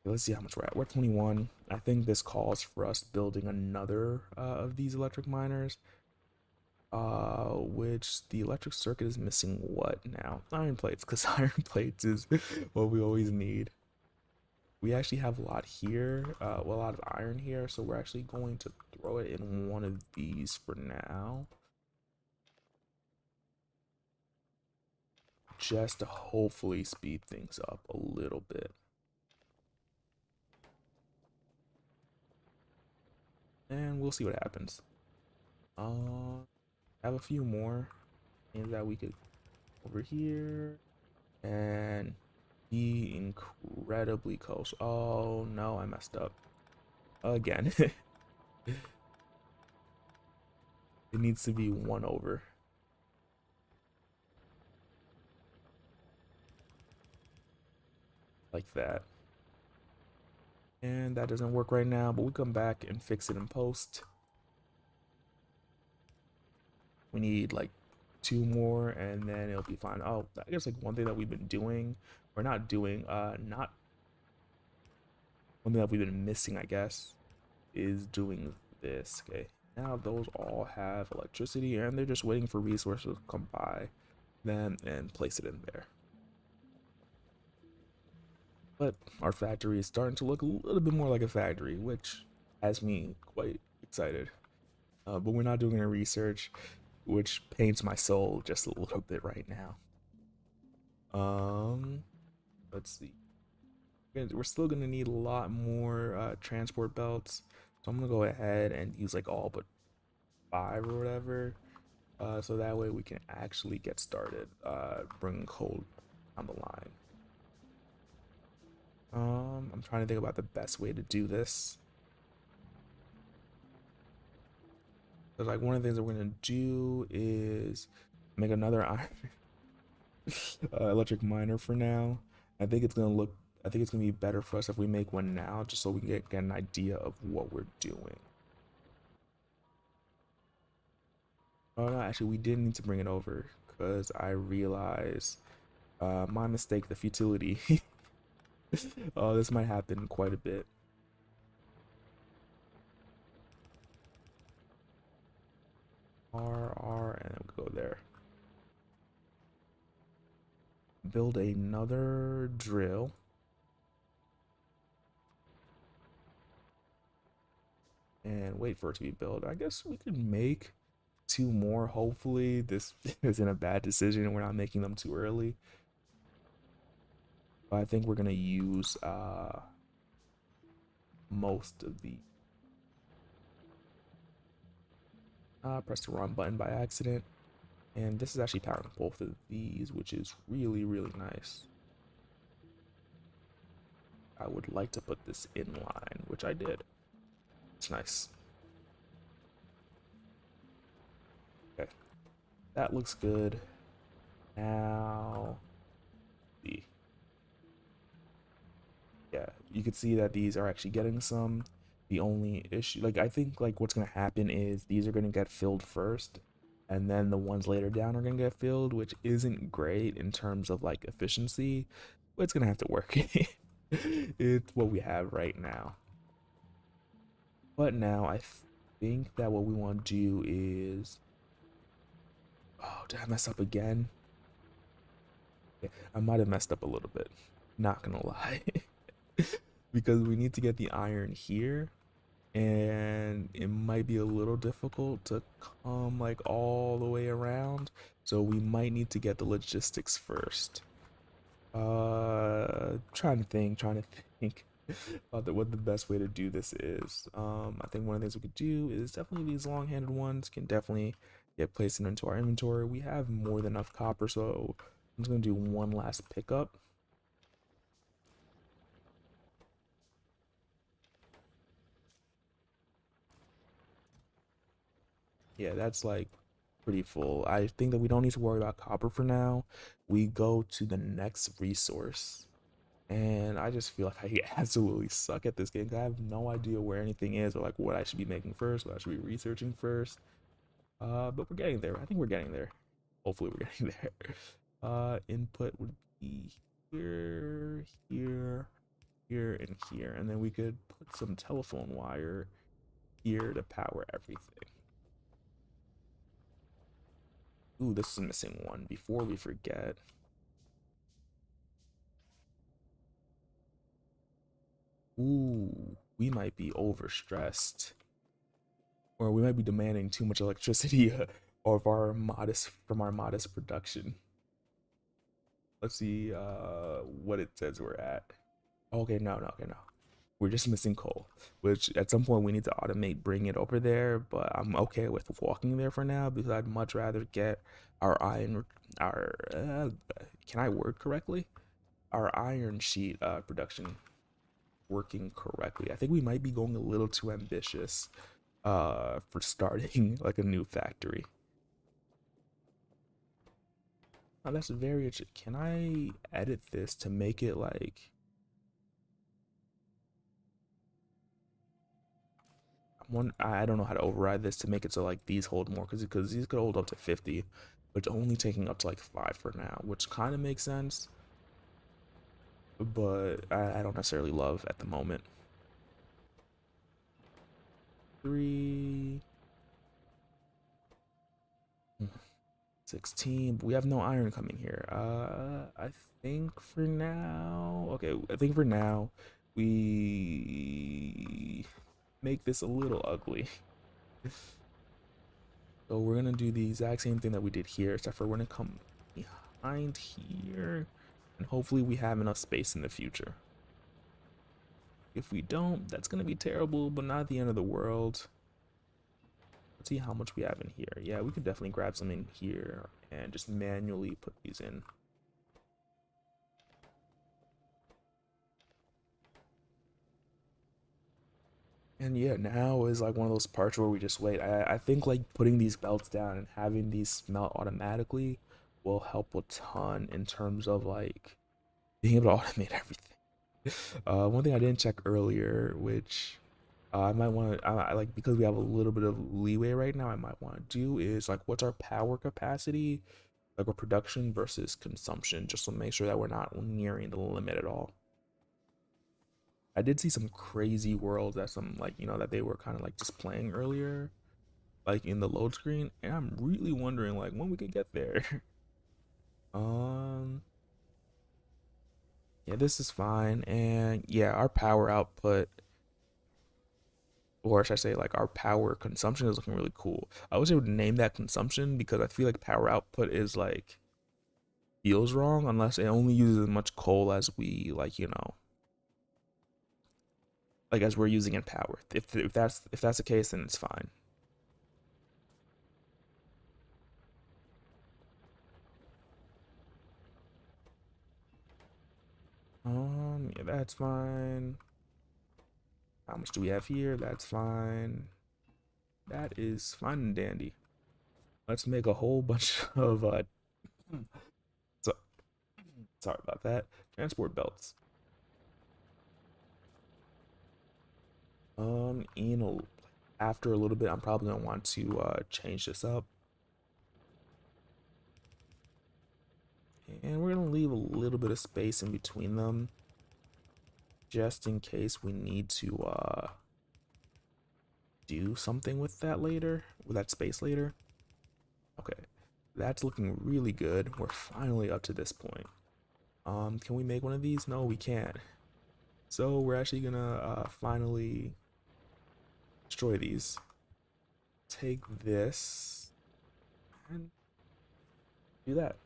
let's see how much we're at. We're 21. I think this calls for us building another of these electric miners. Which the electric circuit is missing what now? Iron plates, because iron plates is what we always need. We actually have a lot here, well, a lot of iron here, so we're actually going to throw it in one of these for now. Just to hopefully speed things up a little bit. And we'll see what happens. Have a few more things that we could over here and be incredibly close. Oh no, I messed up again. It needs to be one over. Like that. And that doesn't work right now, but we come back and fix it in post. We need like two more and then it'll be fine. Oh, I guess like one thing that we've been doing, or not doing, not one thing that we've been missing, I guess, is doing this. Okay, now those all have electricity and they're just waiting for resources to come by them and place it in there. But our factory is starting to look a little bit more like a factory, which has me quite excited. But we're not doing any research, which pains my soul just a little bit right now. Um, let's see. We're still gonna need a lot more transport belts, so I'm gonna go ahead and use like all but 5 or whatever, so that way we can actually get started bringing coal on the line. I'm trying to think about the best way to do this. Cause like one of the things that we're gonna do is make another iron electric miner for now. I think it's gonna look. I think it's gonna be better for us if we make one now, just so we can get an idea of what we're doing. Oh no, actually, we did need to bring it over because I realized my mistake, the futility. Oh, this might happen quite a bit. R, and then we go there. Build another drill. And wait for it to be built. I guess we could make 2 more. Hopefully this isn't a bad decision and we're not making them too early. But I think we're gonna use most of the press the wrong button by accident. And this is actually powering both of these, which is really, really nice. I would like to put this in line, which I did. It's nice. Okay, that looks good. Now, see. Yeah, you could see that these are actually getting some. The only issue, like I think like what's gonna happen is these are gonna get filled first, and then the ones later down are gonna get filled, which isn't great in terms of like efficiency, but it's gonna have to work. It's what we have right now. But now I think that what we want to do is, oh, did I mess up again? Yeah, I might have messed up a little bit. Not gonna lie. Because we need to get the iron here, and it might be a little difficult to come like all the way around. So we might need to get the logistics first. Trying to think about what the best way to do this is. I think one of the things we could do is definitely these long-handed ones can definitely get placed into our inventory. We have more than enough copper, so I'm just gonna do one last pickup. Yeah, that's like pretty full. I think that we don't need to worry about copper for now. We go to the next resource. And I just feel like I absolutely suck at this game. I have no idea where anything is or like what I should be making first, what I should be researching first. But we're getting there. I think we're getting there. Hopefully we're getting there. Input would be here, here, here, and here. And then we could put some telephone wire here to power everything. Ooh, this is missing one before we forget. Ooh, we might be overstressed, or we might be demanding too much electricity of our modest from our modest production. Let's see what it says we're at. Okay, okay, no. We're just missing coal, which at some point we need to automate, bring it over there. But I'm okay with walking there for now because I'd much rather get our iron, our can I word correctly? Our iron sheet production working correctly. I think we might be going a little too ambitious for starting like a new factory. Oh, that's very interesting. Can I edit this to make it like I don't know how to override this to make it so like these hold more because these could hold up to 50, but it's only taking up to like 5 for now, which kind of makes sense, but I don't necessarily love at the moment. 3, 16. But we have no iron coming here. I think for now, okay, I think for now we make this a little ugly. So we're gonna do the exact same thing that we did here, except for we're gonna come behind here, and hopefully we have enough space in the future. If we don't, that's gonna be terrible, but not the end of the world. Let's see how much we have in here. Yeah, we could definitely grab some in here and just manually put these in. And yeah, now is like one of those parts where we just wait. I think like putting these belts down and having these smelt automatically will help a ton in terms of like being able to automate everything. One thing I didn't check earlier, which I might want to, I like because we have a little bit of leeway right now, I might want to do is like what's our power capacity, like our production versus consumption, just to make sure that we're not nearing the limit at all. I did see some crazy worlds that some like that they were kind of like displaying earlier, like in the load screen, and I'm really wondering like when we could get there. um, yeah, this is fine, and yeah, our power output, or should I say like our power consumption is looking really cool. I wish I would name that consumption because I feel like power output is like feels wrong unless it only uses as much coal as we like like as we're using in power. If that's the case, then it's fine. Yeah, that's fine. How much do we have here? That's fine. That is fine and dandy. Let's make a whole bunch of so, sorry about that. Transport belts. In after a little bit, I'm probably gonna want to change this up, and we're gonna leave a little bit of space in between them, just in case we need to do something with that later, with that space later. Okay, that's looking really good. We're finally up to this point. Can we make one of these? No, we can't. So we're actually gonna finally destroy these. Take this and do that.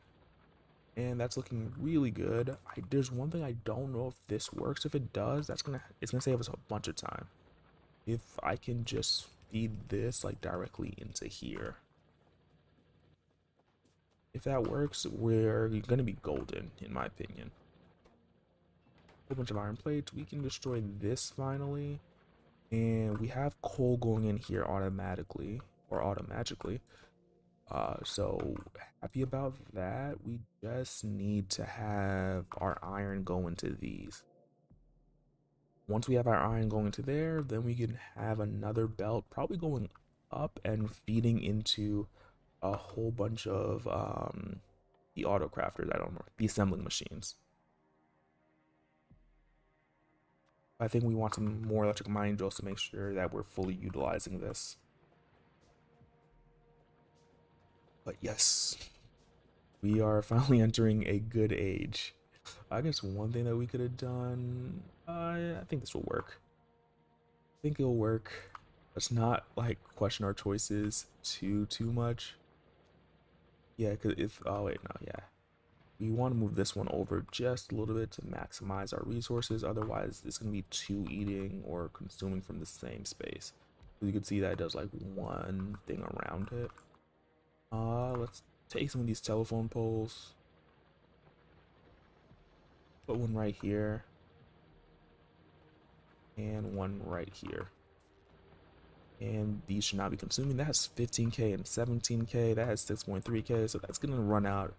And that's looking really good. There's one thing I don't know if this works. If it does, it's gonna save us a bunch of time. If I can just feed this like directly into here. If that works, we're gonna be golden, in my opinion. A whole bunch of iron plates. We can destroy this finally. And we have coal going in here automatically or automagically. So happy about that. We just need to have our iron go into these. Once we have our iron going into there, then we can have another belt probably going up and feeding into a whole bunch of the auto crafters. I don't know, the assembling machines. I think we want some more electric mining drills to make sure that we're fully utilizing this. But yes, we are finally entering a good age. I guess one thing that we could have done, I think this will work. I think it'll work. Let's not like question our choices too much. Yeah, cause if oh wait no yeah, we want to move this one over just a little bit to maximize our resources. Otherwise, it's gonna be too eating or consuming from the same space. You can see that it does like one thing around it. Let's take some of these telephone poles. Put one right here. And one right here. And these should not be consuming. That has 15k and 17k. That has 6.3k. So that's gonna run out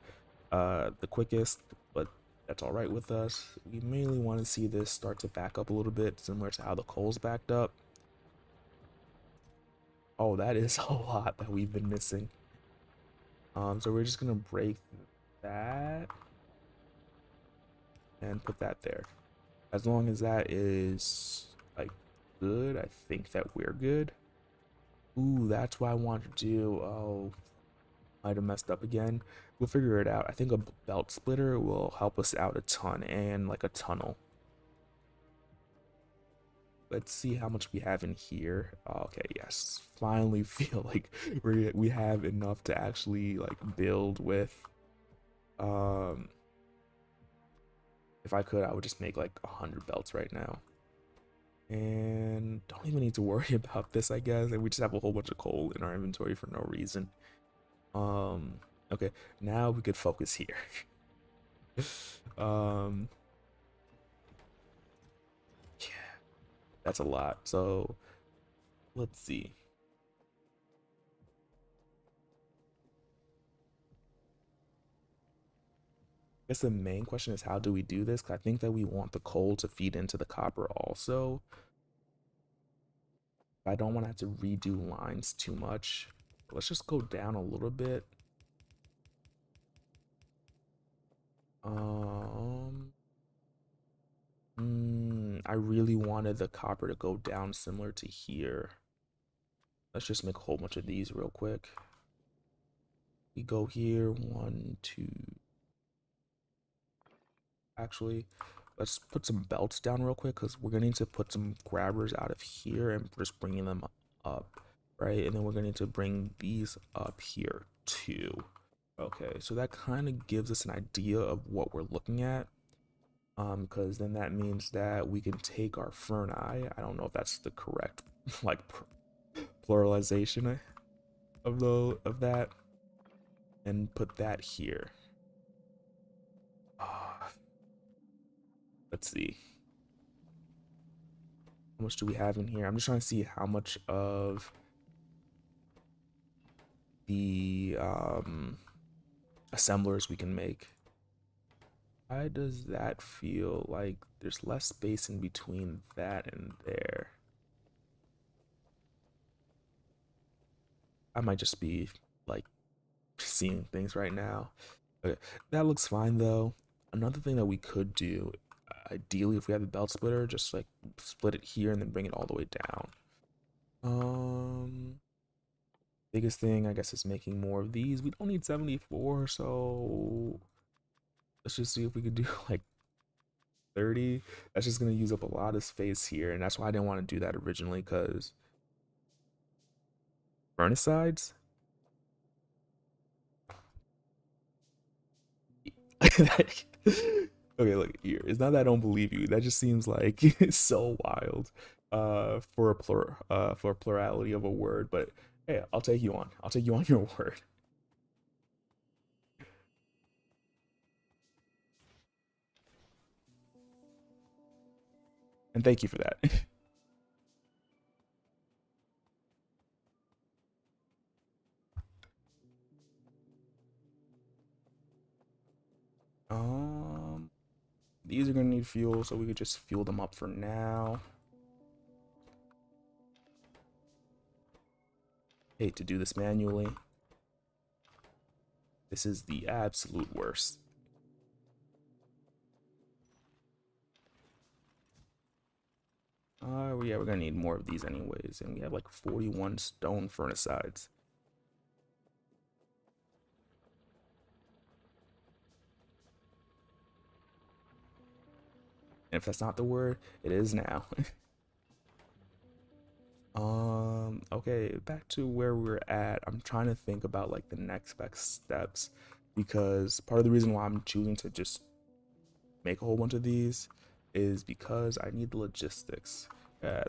the quickest, but that's all right with us. We mainly want to see this start to back up a little bit, similar to how the coal's backed up. Oh, that is a lot that we've been missing. So we're just gonna break that and put that there. As long as that is like good, I think that we're good. Ooh, that's what I want to do. Oh, might have messed up again. We'll figure it out. I think a belt splitter will help us out a ton, and like a tunnel. Let's see how much we have in here. Okay, yes, finally feel like we have enough to actually like build with. If I could, I would just make like 100 belts right now, and don't even need to worry about this, I guess. And we just have a whole bunch of coal in our inventory for no reason. Okay, now we could focus here. um, yeah, that's a lot. So let's see. I guess the main question is how do we do this? 'Cause I think that we want the coal to feed into the copper also. I don't want to have to redo lines too much. Let's just go down a little bit. I really wanted the copper to go down similar to here. Let's just make a whole bunch of these real quick. We go here, 1, 2. Actually, let's put some belts down real quick because we're gonna need to put some grabbers out of here and just bringing them up, right? And then we're gonna need to bring these up here too. Okay, so that kind of gives us an idea of what we're looking at. Because then that means that we can take our ferni. I don't know if that's the correct like pluralization of that, and put that here. Let's see. How much do we have in here? I'm just trying to see how much of the assemblers we can make. Why does that feel like there's less space in between that and there? I might just be like seeing things right now. Okay, that looks fine though. Another thing that we could do, ideally, if we have the belt splitter, just like split it here and then bring it all the way down. Um, Biggest thing I guess is making more of these. We don't need 74, so let's just see if we could do like 30. That's just gonna use up a lot of space here, and that's why I didn't want to do that originally, because furnace sides. Like, okay, look here. It's not that I don't believe you. That just seems like it's so wild for a for a plurality of a word. But hey, I'll take you on. I'll take you on your word. And thank you for that. um these are gonna need fuel, so we could just fuel them up for now. Hate to do this manually. This is the absolute worst. Yeah, we're gonna need more of these anyways, and we have like 41 stone furnace sides. And if that's not the word, it is now. Okay, back to where we're at. I'm trying to think about like the next best steps, because part of the reason why I'm choosing to just make a whole bunch of these is because I need the logistics.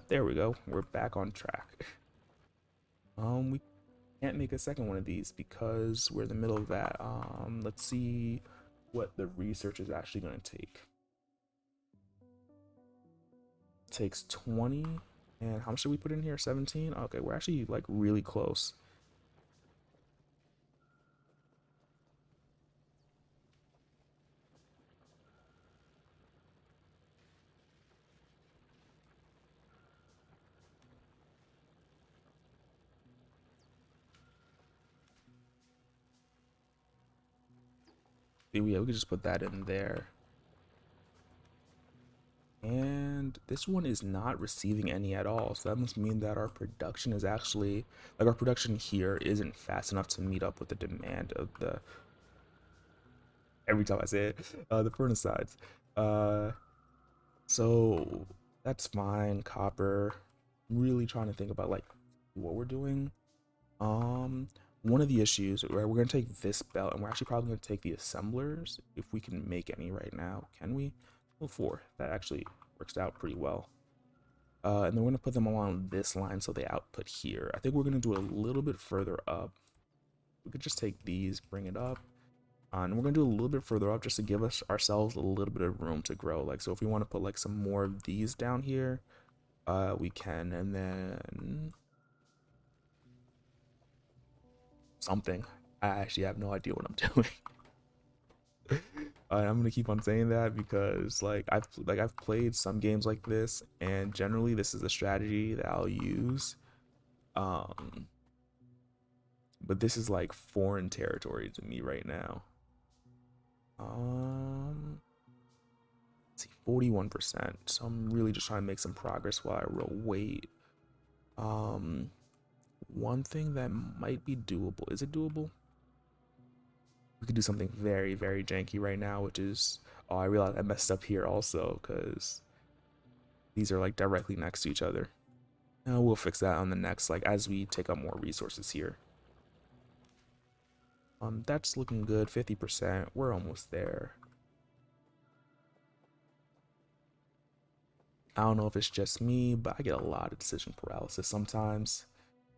There we go. We're back on track. We can't make a second one of these because we're in the middle of that. Let's see what the research is actually going to take. It takes 20. And how much did we put in here? 17? Okay, we're actually like really close. Yeah, we could just put that in there. And this one is not receiving any at all. So that must mean that our production is actually, like our production here isn't fast enough to meet up with the demand of the, every time I say it, the furnace sides. Uh, so that's fine, copper. I'm really trying to think about like what we're doing. Um, One of the issues, right, we're gonna take this belt and we're actually probably gonna take the assemblers if we can make any right now. Can we? Well, four. That actually works out pretty well. And then we're gonna put them along this line so they output here. I think we're gonna do it a little bit further up. We could just take these, bring it up, and we're gonna do a little bit further up just to give us ourselves a little bit of room to grow. Like, so if we want to put like some more of these down here, we can, and then something. I actually have no idea what I'm doing. I'm gonna keep on saying that because I've played some games like this, and generally this is the strategy that I'll use. Um, but this is like foreign territory to me right now. Let's see, 41%. So I'm really just trying to make some progress while I wait. Um, One thing that might be doable. Is it doable? We could do something very, very janky right now, which is, oh, I realized I messed up here also because these are like directly next to each other. We'll fix that on the next, like as we take up more resources here. That's looking good, 50%. We're almost there. I don't know if it's just me, but I get a lot of decision paralysis sometimes.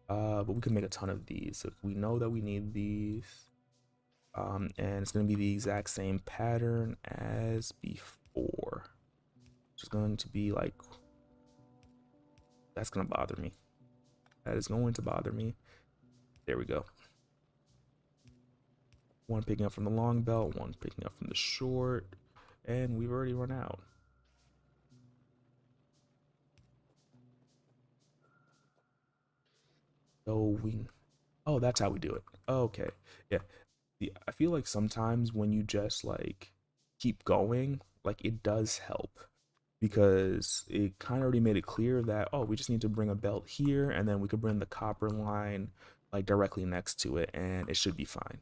But we can make a ton of these. So we know that we need these. And it's going to be the exact same pattern as before. Just going to be like, that's going to bother me. That is going to bother me. There we go. One picking up from the long belt, one picking up from the short, and we've already run out. So Oh, that's how we do it. Okay. Yeah. I feel like sometimes when you just like keep going, like it does help because it kind of already made it clear that, oh, we just need to bring a belt here and then we could bring the copper line like directly next to it and it should be fine.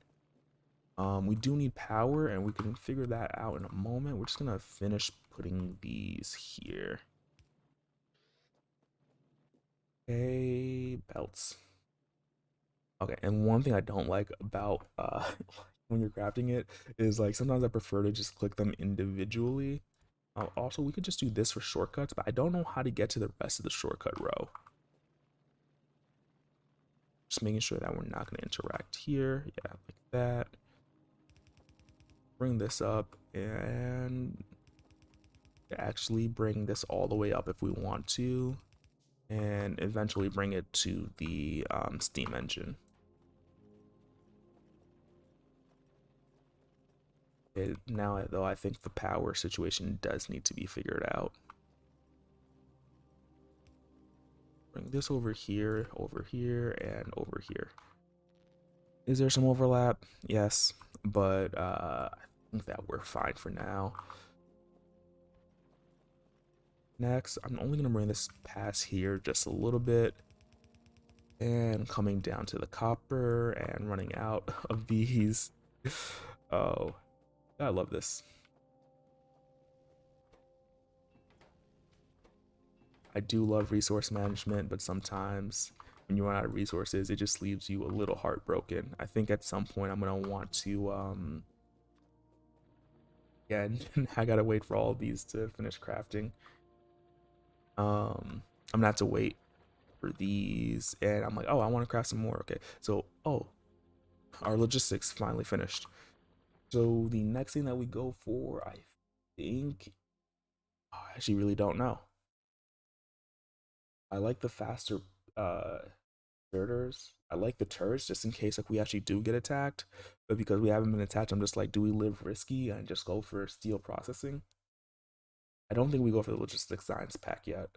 We do need power and we can figure that out in a moment. We're just gonna finish putting these here. Okay, belts. Okay, and one thing I don't like about when you're crafting it is like sometimes I prefer to just click them individually. Also, we could just do this for shortcuts, but I don't know how to get to the rest of the shortcut row. Just making sure that we're not going to interact here. Yeah, like that. Bring this up and actually bring this all the way up if we want to, and eventually bring it to the steam engine. Now, though, I think the power situation does need to be figured out. Bring this over here, and over here. Is there some overlap? Yes, but I think that we're fine for now. Next, I'm only gonna bring this past here just a little bit, and coming down to the copper and running out of these. Oh, I love this. I do love resource management, but sometimes when you run out of resources, it just leaves you a little heartbroken. I think at some point I'm gonna want to yeah, and I gotta wait for all of these to finish crafting. I'm gonna have to wait for these, and I'm like, oh, I want to craft some more. Okay, so oh, our logistics finally finished. So the next thing that we go for, I think, oh, I actually really don't know. I like the faster uh girders. I like the turrets just in case like we actually do get attacked. But because we haven't been attacked, I'm just like, do we live risky and just go for steel processing? I don't think we go for the logistics science pack yet.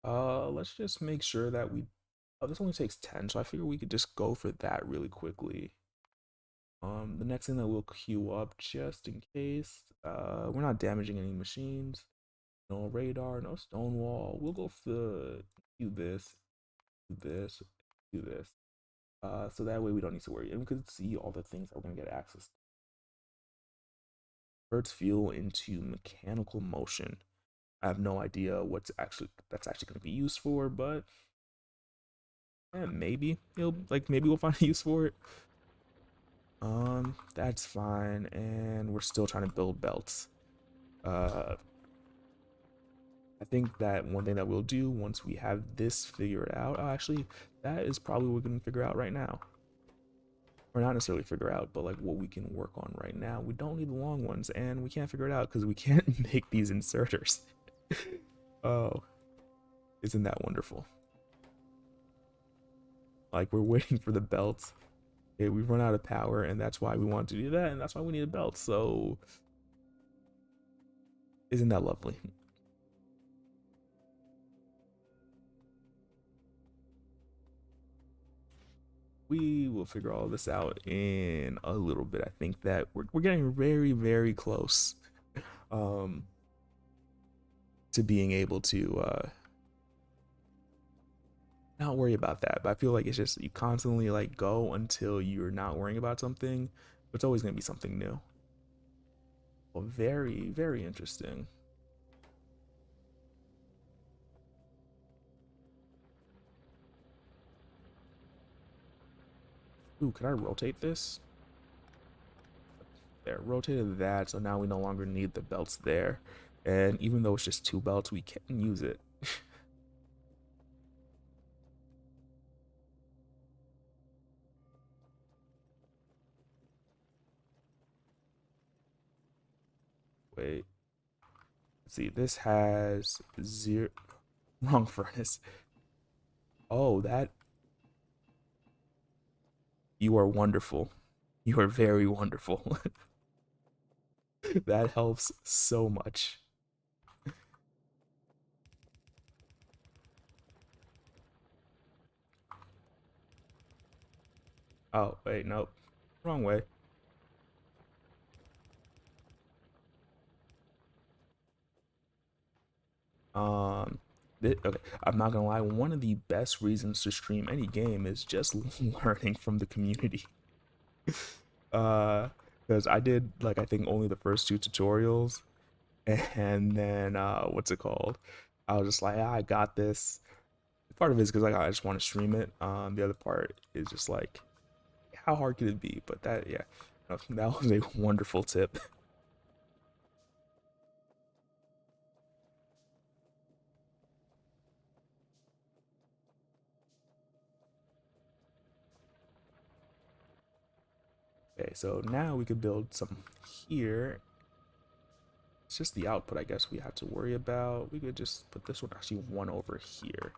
Let's just make sure that we. Oh, this only takes 10, so I figure we could just go for that really quickly. The next thing that we'll queue up just in case. We're not damaging any machines. No radar, no stone wall. We'll go for do this, do this, do this. So that way we don't need to worry, and we could see all the things that we're gonna get access to. Converts fuel into mechanical motion. I have no idea what's actually that's actually going to be used for, but maybe it'll like maybe we'll find a use for it. That's fine, and we're still trying to build belts. Uh, I think that one thing that we'll do once we have this figured out, actually, that is probably what we're going to figure out right now. Or not necessarily figure out, but like what we can work on right now. We don't need the long ones, and we can't figure it out because we can't make these inserters. Oh, isn't that wonderful? Like we're waiting for the belts. Okay, we've run out of power, and that's why we want to do that, and that's why we need a belt. So, isn't that lovely? We will figure all this out in a little bit. I think that we're getting very, very close um, to being able to not worry about that. But I feel like it's just you constantly like go until you're not worrying about something, but it's always going to be something new. Well, very, very interesting. Ooh, can I rotate this? There, rotated that, so now we no longer need the belts there. And even though it's just two belts, we can use it. Wait, let's see, this has zero, wrong furnace. Oh, that, you are wonderful. You are very wonderful. That helps so much. Oh, wait, nope. Wrong way. Um, okay, I'm not gonna lie. One of the best reasons to stream any game is just learning from the community. Uh, because I did like I think only the first two tutorials, and then what's it called? I was just like, I got this. Part of it is because like I just want to stream it. The other part is just like, how hard could it be? But that, yeah, that was a wonderful tip. Okay, so now we could build some here. It's just the output, I guess, we have to worry about. We could just put this one actually one over here.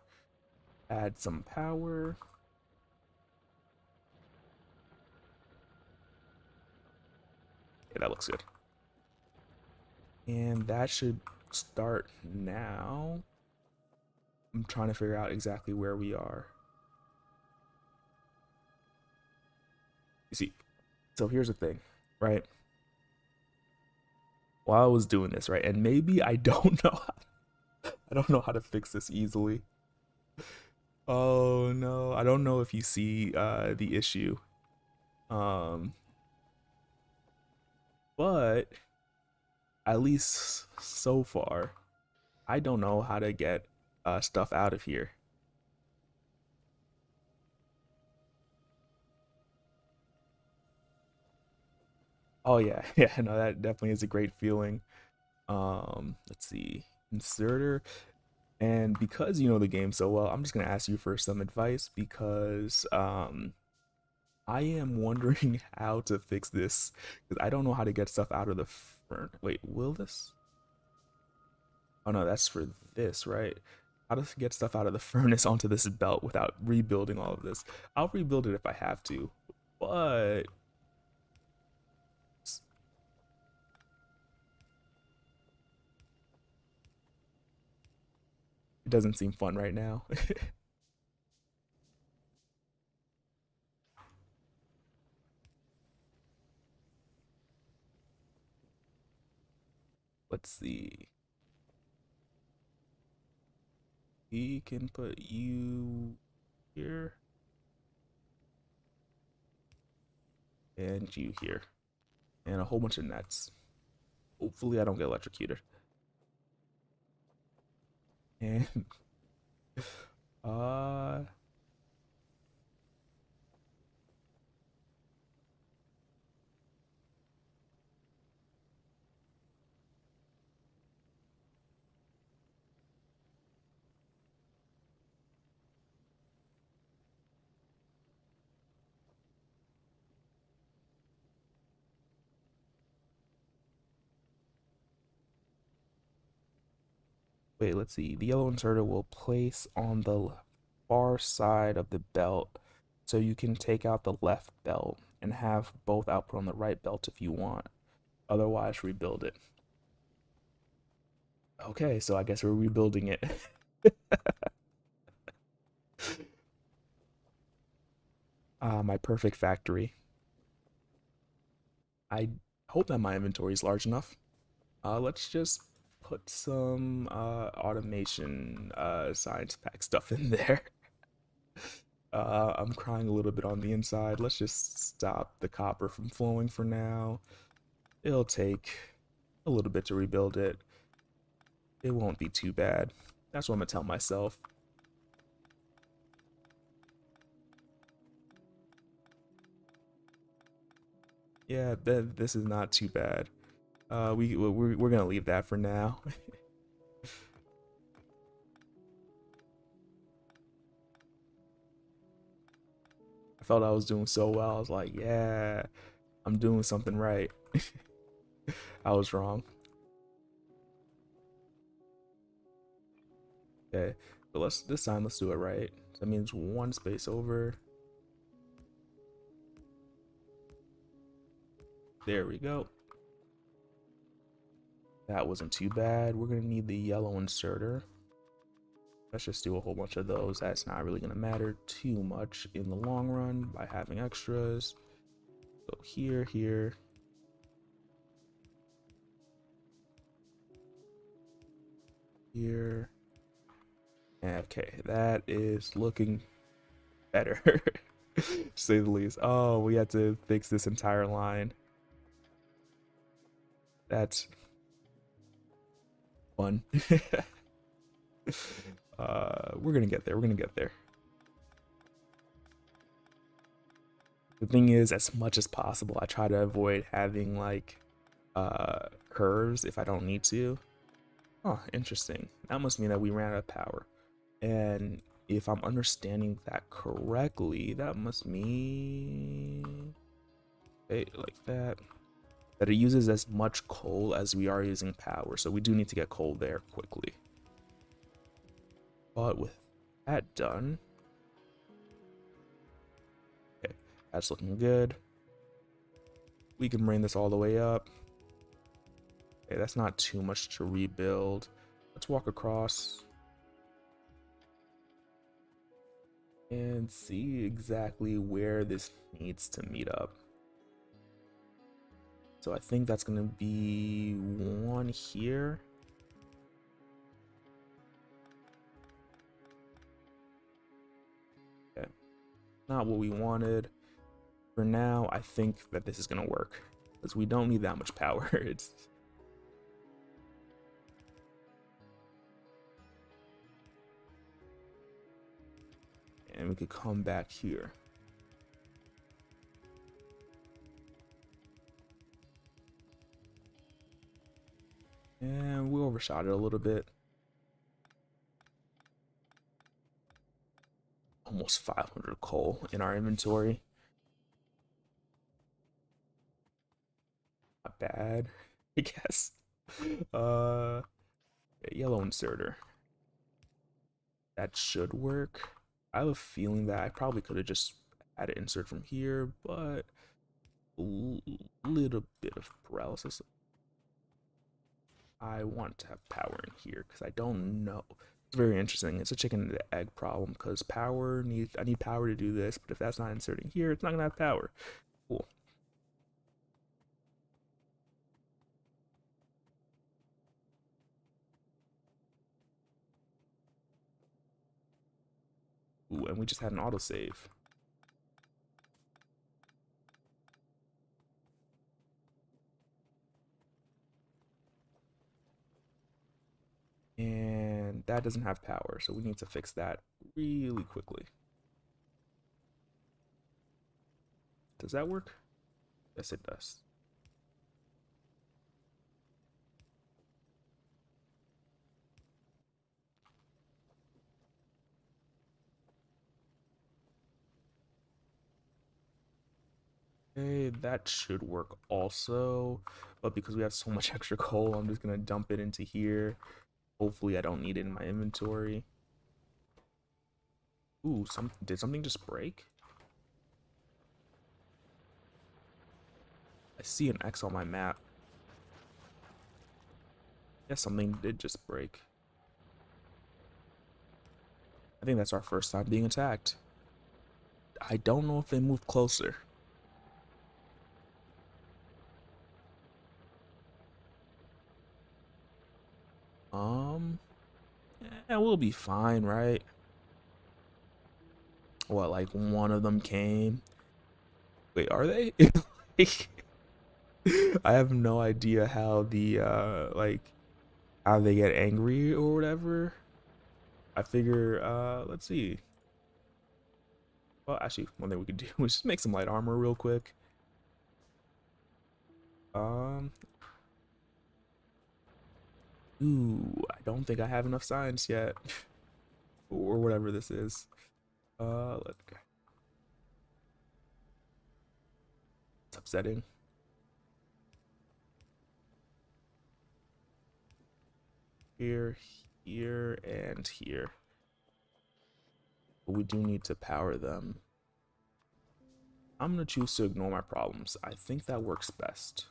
Add some power. Yeah, that looks good. And that should start now. I'm trying to figure out exactly where we are. You see, so here's the thing, right? While I was doing this, right, and maybe I don't know, I don't know how to fix this easily. Oh no, I don't know if you see the issue. Um, but at least so far, I don't know how to get stuff out of here. Oh yeah, yeah, no, that definitely is a great feeling. Let's see, inserter, and because you know the game so well, I'm just gonna ask you for some advice because I am wondering how to fix this because I don't know how to get stuff out of the furnace. Wait, will this? Oh no, that's for this, right? How to get stuff out of the furnace onto this belt without rebuilding all of this. I'll rebuild it if I have to, but it doesn't seem fun right now. Let's see. We can put you here and you here and a whole bunch of nets. Hopefully I don't get electrocuted. And uh wait, let's see. The yellow inserter will place on the far side of the belt so you can take out the left belt and have both output on the right belt if you want. Otherwise, rebuild it. Okay, so I guess we're rebuilding it. My perfect factory. I hope that my inventory is large enough. Let's just put some automation science pack stuff in there. I'm crying a little bit on the inside. Let's just stop the copper from flowing for now. It'll take a little bit to rebuild it. It won't be too bad. That's what I'm gonna tell myself. Yeah, this is not too bad. We're gonna leave that for now. I felt I was doing so well. I was like, yeah, I'm doing something right. I was wrong. Okay, but let's this time let's do it right. So that means one space over. There we go. That wasn't too bad. We're gonna need the yellow inserter. Let's just do a whole bunch of those. That's not really going to matter too much in the long run by having extras. So here, here. Here. Okay, that is looking better, to say the least. Oh, we had to fix this entire line. That's fun. We're gonna get there. We're gonna get there. The thing is, as much as possible, I try to avoid having like curves if I don't need to. Oh, interesting. That must mean that we ran out of power. And if I'm understanding that correctly, that must mean like that it uses as much coal as we are using power. So we do need to get coal there quickly. But with that done, okay, that's looking good. We can bring this all the way up. Okay, that's not too much to rebuild. Let's walk across and see exactly where this needs to meet up. So I think that's gonna be one here. Okay, not what we wanted. For now, I think that this is gonna work because we don't need that much power. It's and we could come back here. And we overshot it a little bit. Almost 500 coal in our inventory. Not bad, I guess. Yellow inserter. That should work. I have a feeling that I probably could have just had it insert from here, but a little bit of paralysis. I want to have power in here because I don't know. It's very interesting. It's a chicken and egg problem because I need power to do this, but if that's not inserting here, it's not gonna have power. Cool. Ooh, and we just had an autosave. And that doesn't have power, so we need to fix that really quickly. Does that work? Yes, it does. Okay, that should work also, but because we have so much extra coal, I'm just gonna dump it into here. Hopefully I don't need it in my inventory. Ooh, did something just break? I see an X on my map. Yes, something did just break. I think that's our first time being attacked. I don't know if they moved closer. Yeah, we'll be fine, right? What, like one of them came? Wait, are they? Like, I have no idea how the like how they get angry or whatever. I figure let's see. Well, actually, one thing we could do is just make some light armor real quick. Um Ooh, I don't think I have enough science yet. Or whatever this is. Let's go. It's upsetting. Here, here, and here. But we do need to power them. I'm gonna choose to ignore my problems. I think that works best.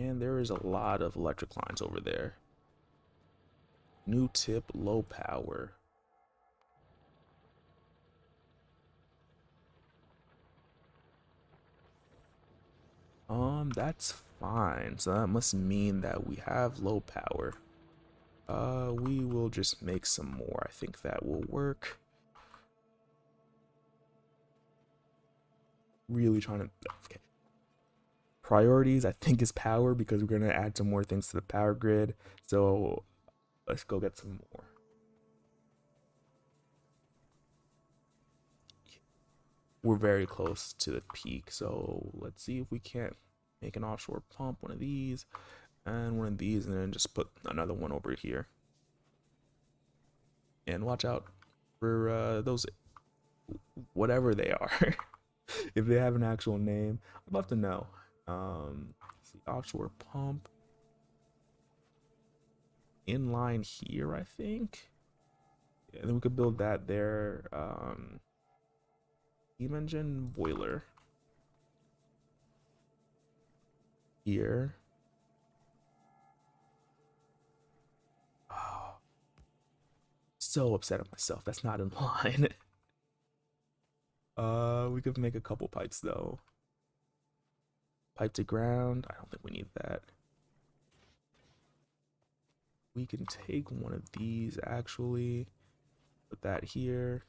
And there is a lot of electric lines over there. New tip, low power. That's fine. So that must mean that we have low power. We will just make some more. I think that will work. Really trying to, okay. Priorities, I think, is power because we're gonna add some more things to the power grid. So let's go get some more. We're very close to the peak, so let's see if we can't make an offshore pump, one of these, and one of these, and then just put another one over here. And watch out for those, whatever they are. If they have an actual name, I'd love to know. See, offshore pump in line here, I think. Yeah, then we could build that there. Steam engine boiler here. Oh, so upset at myself. That's not in line. We could make a couple pipes though. Pipe to ground. I don't think we need that. We can take one of these actually. Put that here.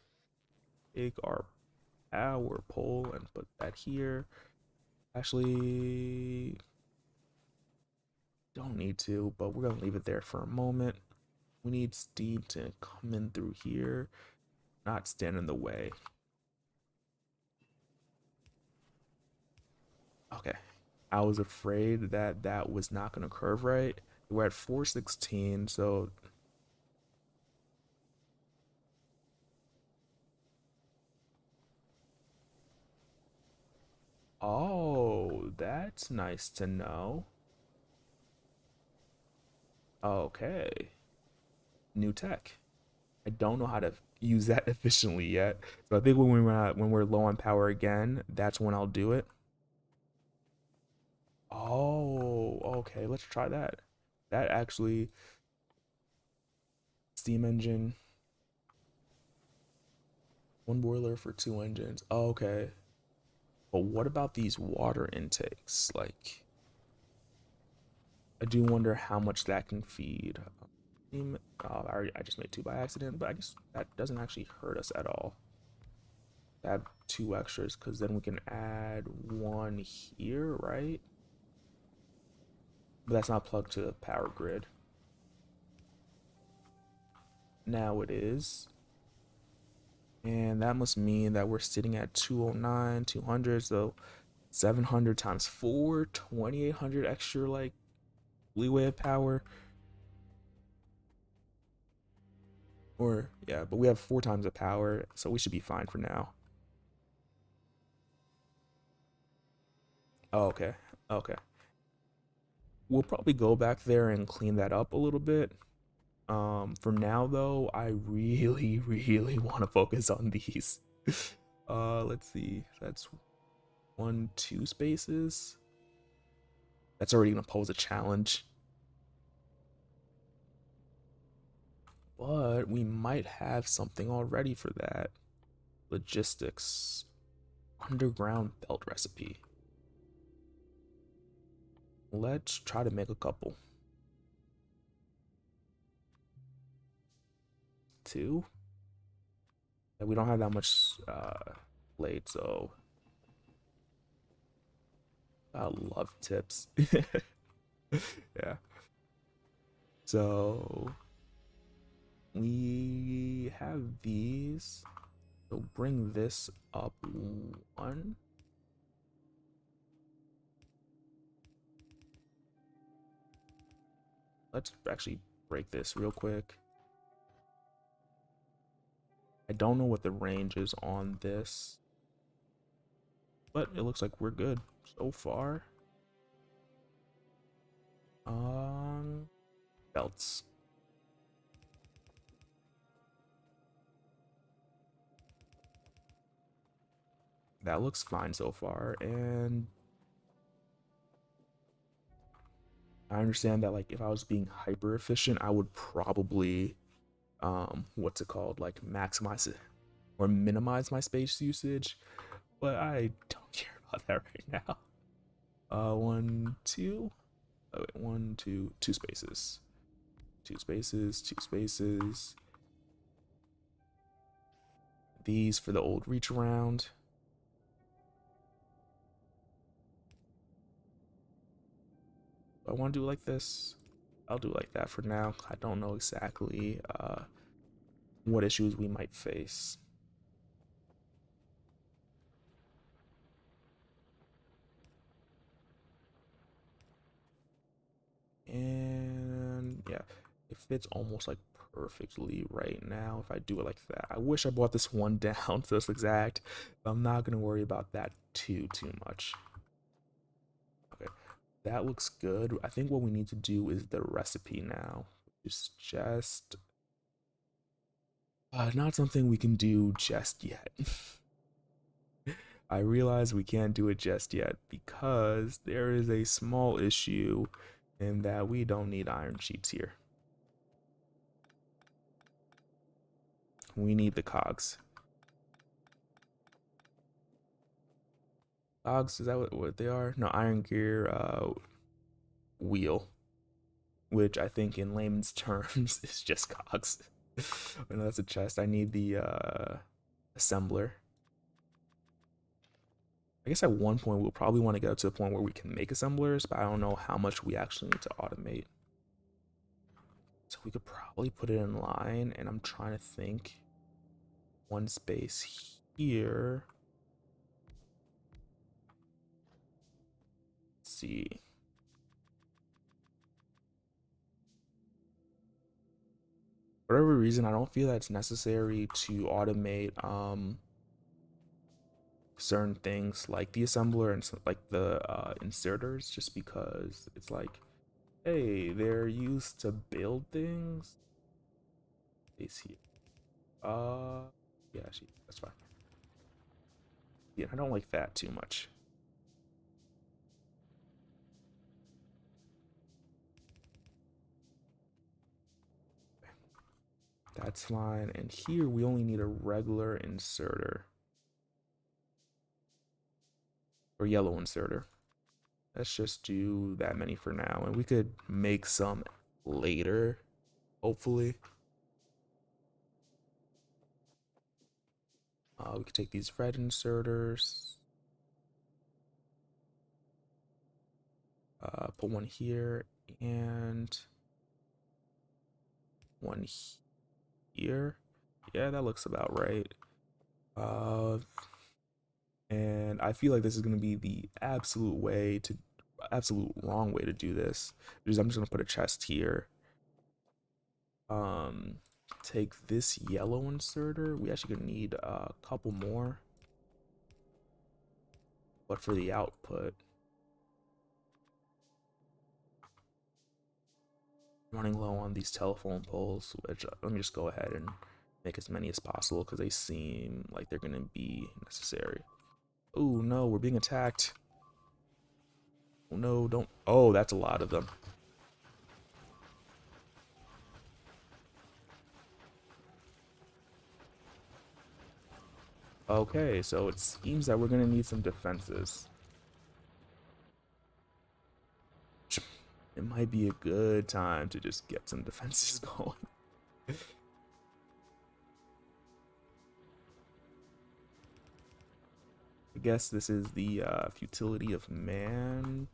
Take our power pole and put that here. Actually, don't need to, but we're gonna leave it there for a moment. We need steam to come in through here, not stand in the way. Okay, I was afraid that that was not gonna curve right. We're at 416, so oh, that's nice to know. Okay, new tech. I don't know how to use that efficiently yet. So I think when we're low on power again, that's when I'll do it. Oh, okay. Let's try that. That actually steam engine, one boiler for two engines. Oh, okay. But what about these water intakes? Like, I do wonder how much that can feed. Oh, I just made two by accident, but I guess that doesn't actually hurt us at all. Add two extras because then we can add one here, right? But that's not plugged to the power grid. Now it is. And that must mean that we're sitting at 209, 200. So 700 times 4, 2800 extra, like, leeway of power. Or, yeah, but we have 4 times the power, so we should be fine for now. Oh, okay. Okay. We'll probably go back there and clean that up a little bit. For now though, I really, really want to focus on these. Let's see. That's 1, 2 spaces. That's already gonna pose a challenge. But we might have something already for that. Logistics. Underground belt recipe. Let's try to make a couple. 2. Yeah, we don't have that much blade, so I love tips. Yeah. So we have these. So bring this up 1. Let's actually break this real quick. I don't know what the range is on this, but it looks like we're good so far. Belts. That looks fine so far, and I understand that like if I was being hyper efficient, I would probably what's it called, like maximize it or minimize my space usage, but I don't care about that right now. One, two. Oh, wait, one, two, two spaces. Two spaces, two spaces. These for the old reach around. I want to do it like this. I'll do it like that for now. I don't know exactly what issues we might face. And yeah, it fits almost like perfectly right now if I do it like that. I wish I brought this one down to this exact, but I'm not going to worry about that too much. Okay, that looks good. I think what we need to do is the recipe now. It's just not something we can do just yet. I realize we can't do it just yet because there is a small issue in that we don't need iron sheets here. We need the cogs. Cogs, is that what they are? No, iron gear wheel, which I think in layman's terms is just cogs. I know that's a chest. I need the assembler. I guess at one point we'll probably want to get up to the point where we can make assemblers, but I don't know how much we actually need to automate. So we could probably put it in line, and I'm trying to think. One space here. Let's see. For whatever reason, I don't feel that it's necessary to automate certain things like the assembler and like the inserters, just because it's like, hey, they're used to build things. Space here. Yeah, actually, that's fine. Yeah, I don't like that too much. That's fine. And here we only need a regular inserter or yellow inserter. Let's just do that many for now, and we could make some later, hopefully. We could take these red inserters, put one here and one here. Yeah, that looks about right. And I feel like this is going to be the absolute wrong way to do this. Because I'm just going to put a chest here. Um, take this yellow inserter. We actually gonna need a couple more, but for the output, running low on these telephone poles, which let me just go ahead and make as many as possible because they seem like they're gonna be necessary. Oh no, we're being attacked. Oh no, don't. Oh, that's a lot of them. Okay, so it seems that we're gonna need some defenses. It might be a good time to just get some defenses going. I guess this is the futility of man,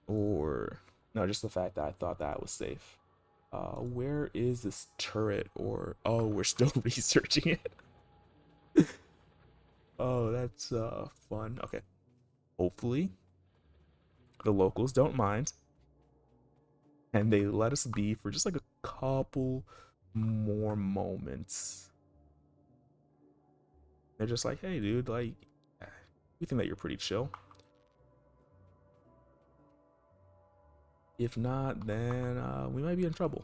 or no, just the fact that I thought that was safe. Where is this turret? Or oh, we're still researching it. Oh, that's fun. Okay, hopefully the locals don't mind, and they let us be for just like a couple more moments. They're just like, hey, dude, like, we think that you're pretty chill. If not, then we might be in trouble.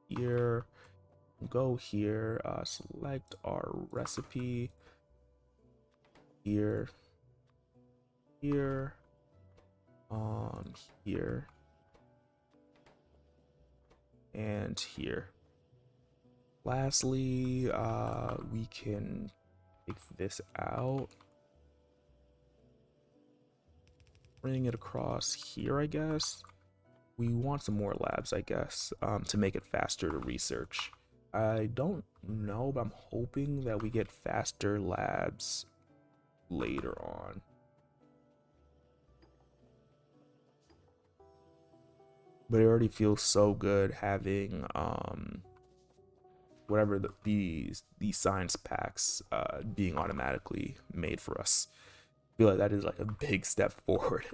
Here, go here, select our recipe. Here, here, on here and here. Lastly, we can take this out, bring it across here, I guess. We want some more labs, I guess, to make it faster to research. I don't know, but I'm hoping that we get faster labs later on. But it already feels so good having whatever these science packs being automatically made for us. I feel like that is like a big step forward.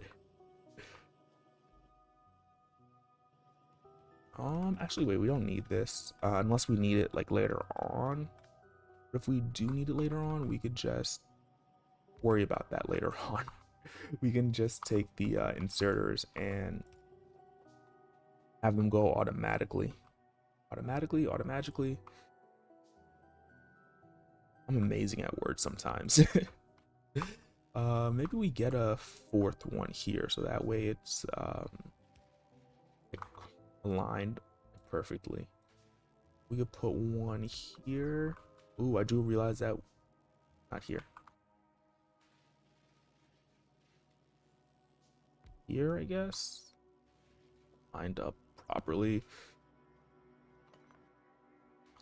Actually, wait, we don't need this unless we need it like later on. But if we do need it later on, we could just worry about that later on. We can just take the inserters and have them go automatically. Automatically. I'm amazing at words sometimes. Maybe we get a fourth one here, so that way it's aligned perfectly. We could put one here. Ooh, I do realize that not here. Here, I guess. Lined up properly.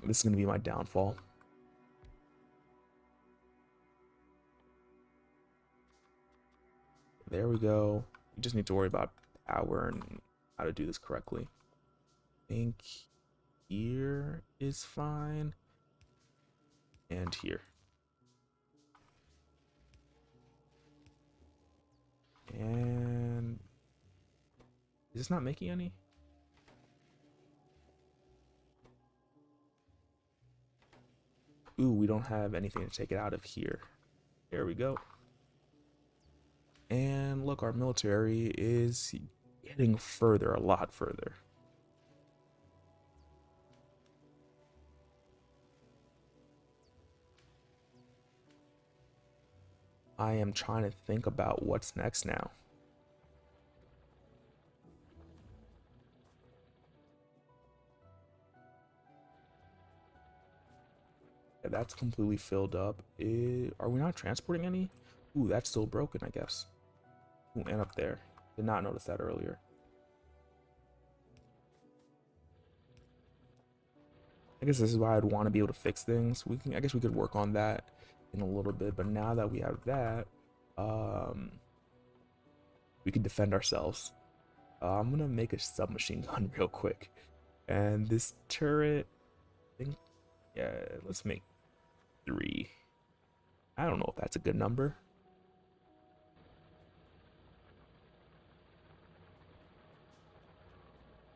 This is gonna be my downfall. There we go. You just need to worry about power and how to do this correctly. I think here is fine. And here. And is this not making any? Ooh, we don't have anything to take it out of here. There we go. And look, our military is getting further, a lot further. I am trying to think about what's next now. Yeah, that's completely filled up. Are we not transporting any? Ooh, that's still broken, I guess. Ooh, and up there. Did not notice that earlier. I guess this is why I'd want to be able to fix things. I guess we could work on that in a little bit, but now that we have that, we can defend ourselves. I'm gonna make a submachine gun real quick. And this turret, I think, yeah, let's make 3. I don't know if that's a good number.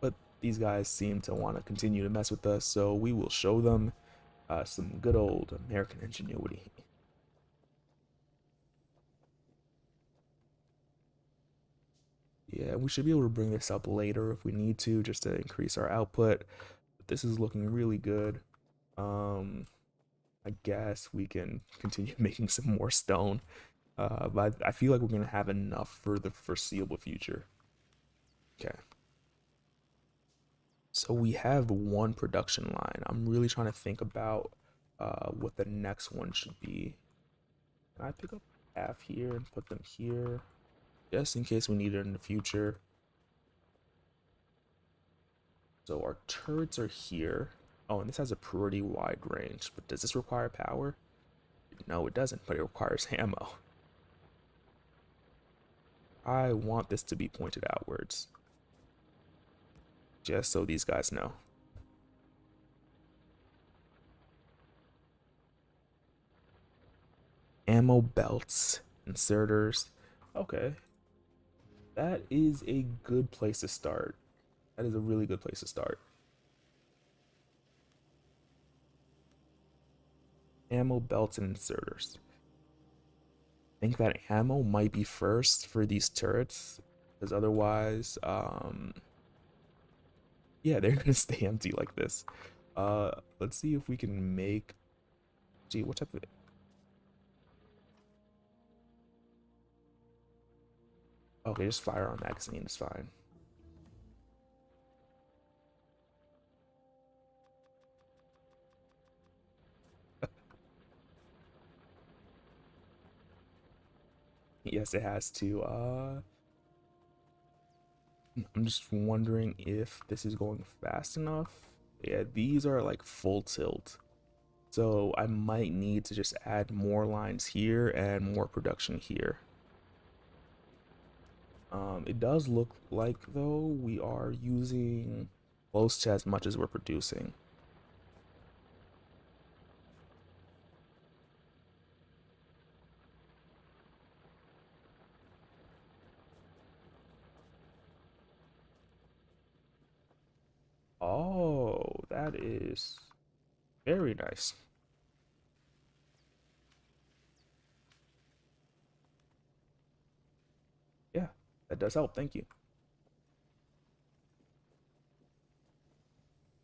But these guys seem to want to continue to mess with us, so we will show them some good old American ingenuity. Yeah, we should be able to bring this up later if we need to, just to increase our output. But this is looking really good. I guess we can continue making some more stone. But I feel like we're gonna have enough for the foreseeable future. Okay. So we have one production line. I'm really trying to think about what the next one should be. Can I pick up half here and put them here? Just in case we need it in the future. So our turrets are here. Oh, and this has a pretty wide range, but does this require power? No, it doesn't, but it requires ammo. I want this to be pointed outwards. Just so these guys know. Ammo belts, inserters. Okay. That is a good place to start. That is a really good place to start. Ammo belts and inserters. I think that ammo might be first for these turrets, because otherwise, yeah, they're gonna stay empty like this. Let's see if we can make. Gee, what type of? Okay, just firearm magazine is fine. Yes, it has to. I'm just wondering if this is going fast enough. Yeah, these are like full tilt. So I might need to just add more lines here and more production here. It does look like though we are using close to as much as we're producing. Oh, that is very nice. Yeah, that does help. Thank you.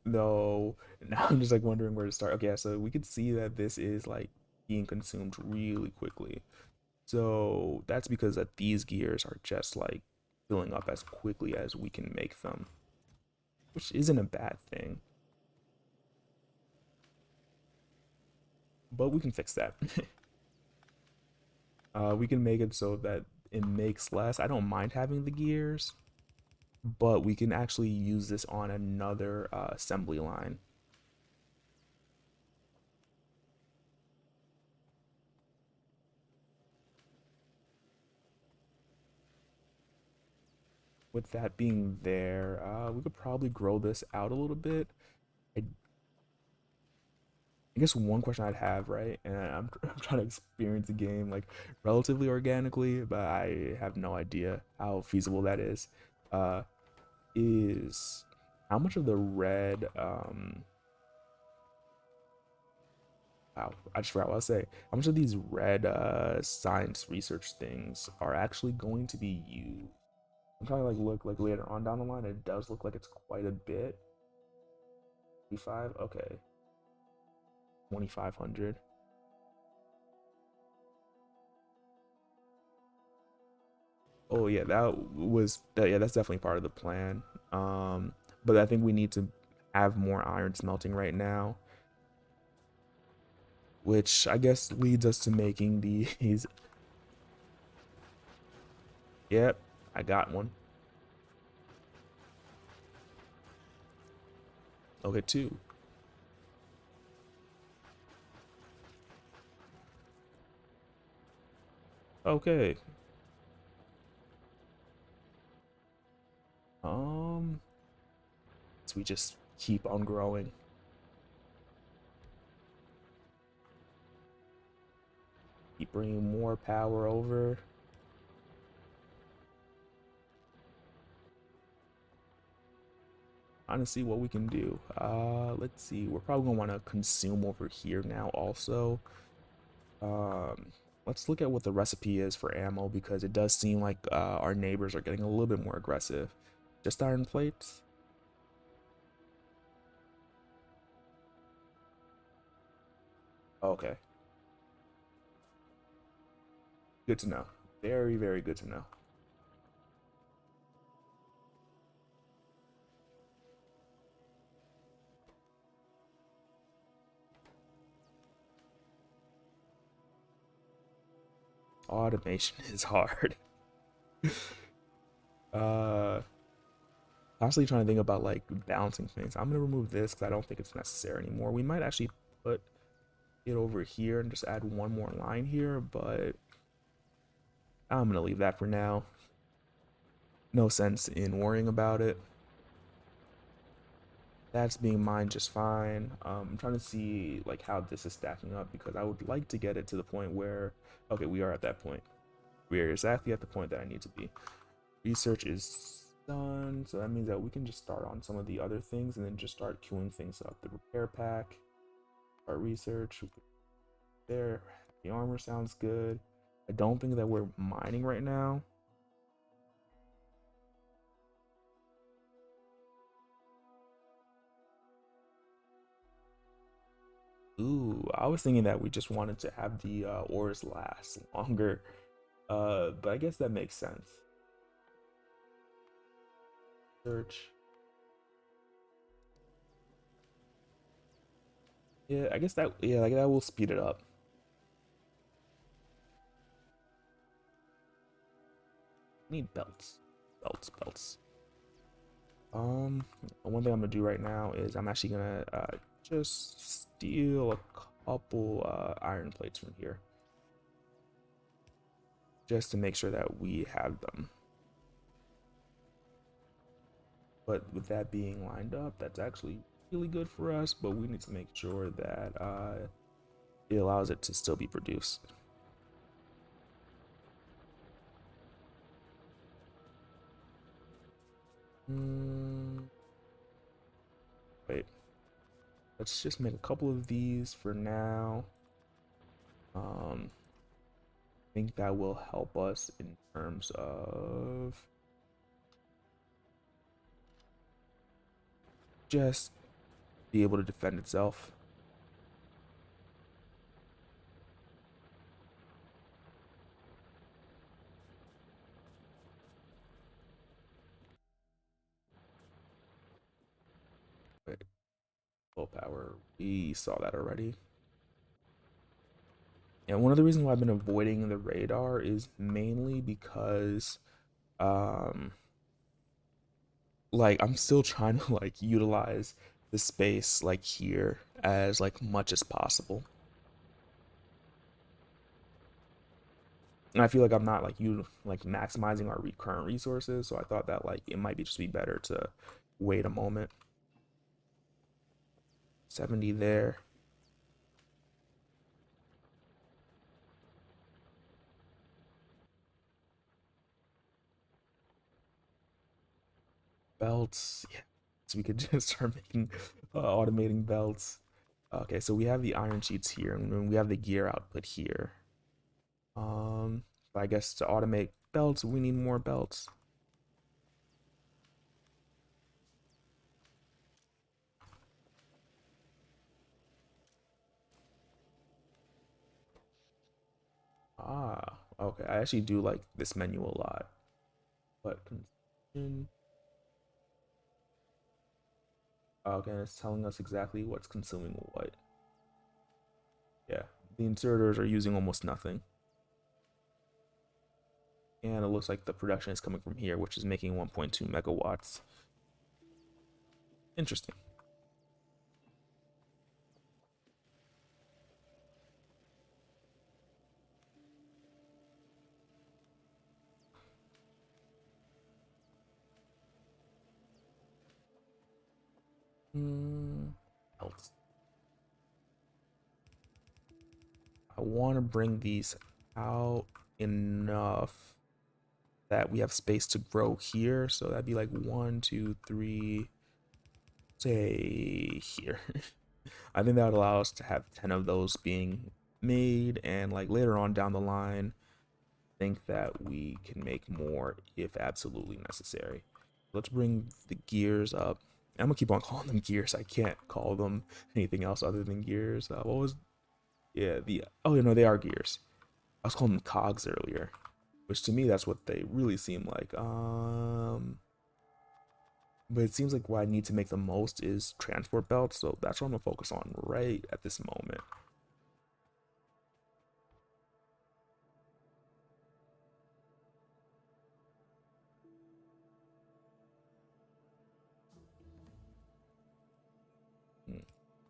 No, now I'm just like wondering where to start. Okay, so we could see that this is like being consumed really quickly. So that's because that these gears are just like filling up as quickly as we can make them, which isn't a bad thing. But we can fix that. We can make it so that it makes less. I don't mind having the gears, but we can actually use this on another assembly line. With that being there, we could probably grow this out a little bit. I guess one question I'd have, right, and I'm trying to experience the game like relatively organically, but I have no idea how feasible that uh, is how much of the red, wow, I just forgot what I was say. How much of these red science research things are actually going to be used? I'm trying to like look like later on down the line. It does look like it's quite a bit. 25, okay, 2,500. Oh yeah, yeah, that's definitely part of the plan. But I think we need to have more iron smelting right now, which I guess leads us to making these. Yep, I got one. Okay, two. Okay. Um, so we just keep on growing, keep bringing more power over. Trying to see what we can do. Let's see. We're probably gonna want to consume over here now also. Um, let's look at what the recipe is for ammo because it does seem like our neighbors are getting a little bit more aggressive. Just iron plates? Okay, good to know. Very, very good to know. Automation is hard. uh, Constantly trying to think about like balancing things. I'm gonna remove this because I don't think it's necessary anymore. We might actually put it over here and just add one more line here, but I'm gonna leave that for now. No sense in worrying about it. That's being mined just fine. I'm trying to see like how this is stacking up because I would like to get it to the point where, okay, we are at that point. We are exactly at the point that I need to be. Research is done, so that means that we can just start on some of the other things and then just start queuing things up. The repair pack, our research, there. The armor sounds good. I don't think that we're mining right now. Ooh, I was thinking that we just wanted to have the ores last longer. But I guess that makes sense. Search. Yeah, I guess that, yeah, like that will speed it up. Need belts. Belts. One thing I'm gonna do right now is I'm actually gonna just steal a couple iron plates from here, just to make sure that we have them. But with that being lined up, that's actually really good for us, but we need to make sure that it allows it to still be produced. Mm, wait, let's just make a couple of these for now. I think that will help us in terms of just be able to defend itself. Wait, full power. We saw that already. And one of the reasons why I've been avoiding the radar is mainly because um like I'm still trying to like utilize the space like here as like much as possible. And I feel like I'm not like you like maximizing our current resources, so I thought that like it might be just be better to wait a moment. 70 there. Belts. Yeah. So we could just start making automating belts. Okay, so we have the iron sheets here and then we have the gear output here. But I guess to automate belts, we need more belts. Ah, okay. I actually do like this menu a lot. But consumption. Okay, it's telling us exactly what's consuming what. Yeah, the inserters are using almost nothing. And it looks like the production is coming from here, which is making 1.2 megawatts. Interesting. Hmm. Else. I want to bring these out enough that we have space to grow here. So that'd be like one, two, three, say here. I think that would allow us to have 10 of those being made, and like later on down the line, think that we can make more if absolutely necessary. Let's bring the gears up. I'm gonna keep on calling them gears. I can't call them anything else other than gears. What was, yeah, the, oh, you know, they are gears. I was calling them cogs earlier, which to me that's what they really seem like. But it seems like what I need to make the most is transport belts, so that's what I'm gonna focus on right at this moment. Hmm.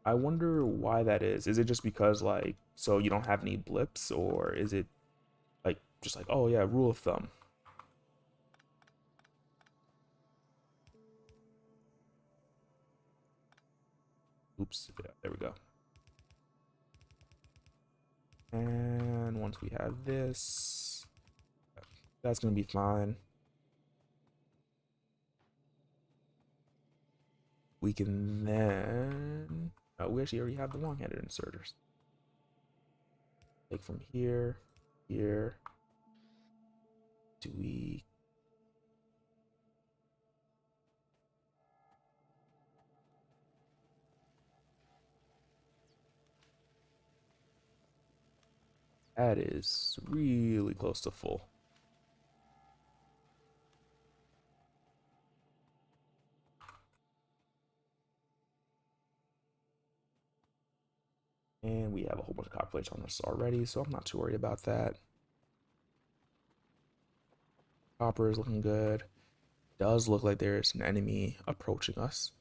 I wonder why that is. Is it just because like so you don't have any blips, or is it like just like, oh yeah, rule of thumb? Oops, yeah, there we go. And once we have this, that's gonna be fine. We can then, oh, we actually already have the long-handed inserters. Take from here, here. Do we? That is really close to full. a whole bunch of copper plates on us already, so I'm not too worried about that. Copper is looking good. Does look like there's an enemy approaching us.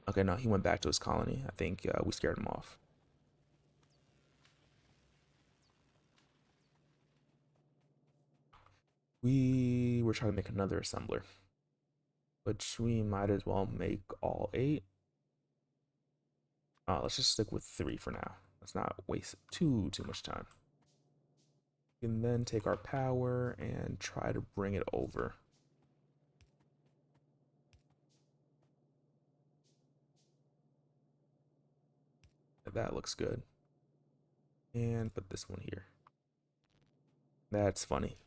Okay, no, he went back to his colony. I think we scared him off. We were trying to make another assembler, which we might as well make all 8. Let's just stick with 3 for now. Let's not waste too much time. We can then take our power and try to bring it over. That looks good. And put this one here. That's funny.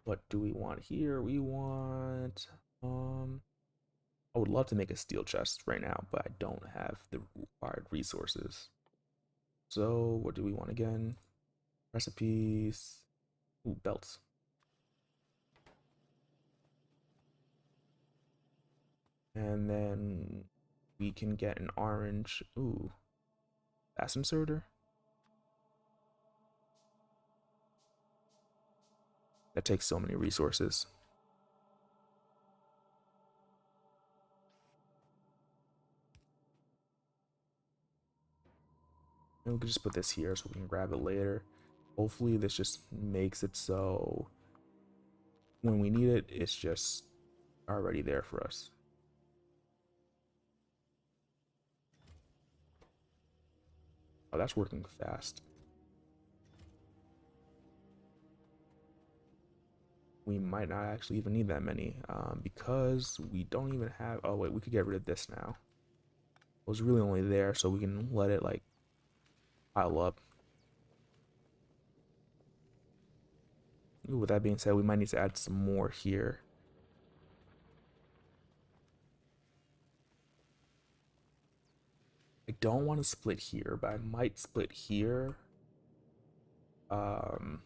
What do we want here? We want I would love to make a steel chest right now, but I don't have the required resources. So what do we want again? Recipes. Ooh, belts. And then we can get an orange. Ooh, fast inserter. That takes so many resources. And we can just put this here so we can grab it later. Hopefully this just makes it so when we need it, it's just already there for us. Oh, that's working fast. We might not actually even need that many because we don't even have, oh wait, we could get rid of this now. It was really only there so we can let it like pile up. Ooh, with that being said, we might need to add some more here. I don't want to split here, but I might split here. Um,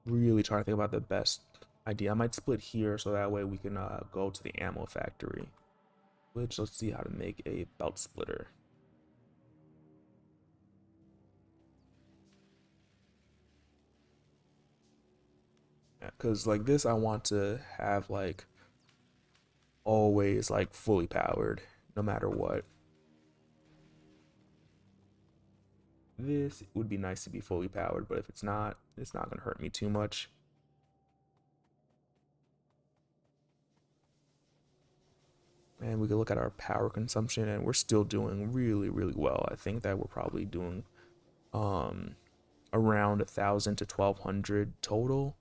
really trying to think about the best idea. I might split here so that way we can go to the ammo factory. Which, let's see how to make a belt splitter. Because like this, I want to have like always like fully powered, no matter what. This would be nice to be fully powered, but if it's not gonna hurt me too much. And we can look at our power consumption, and we're still doing really well. I think that we're probably doing um around 1,000 to 1,200 total.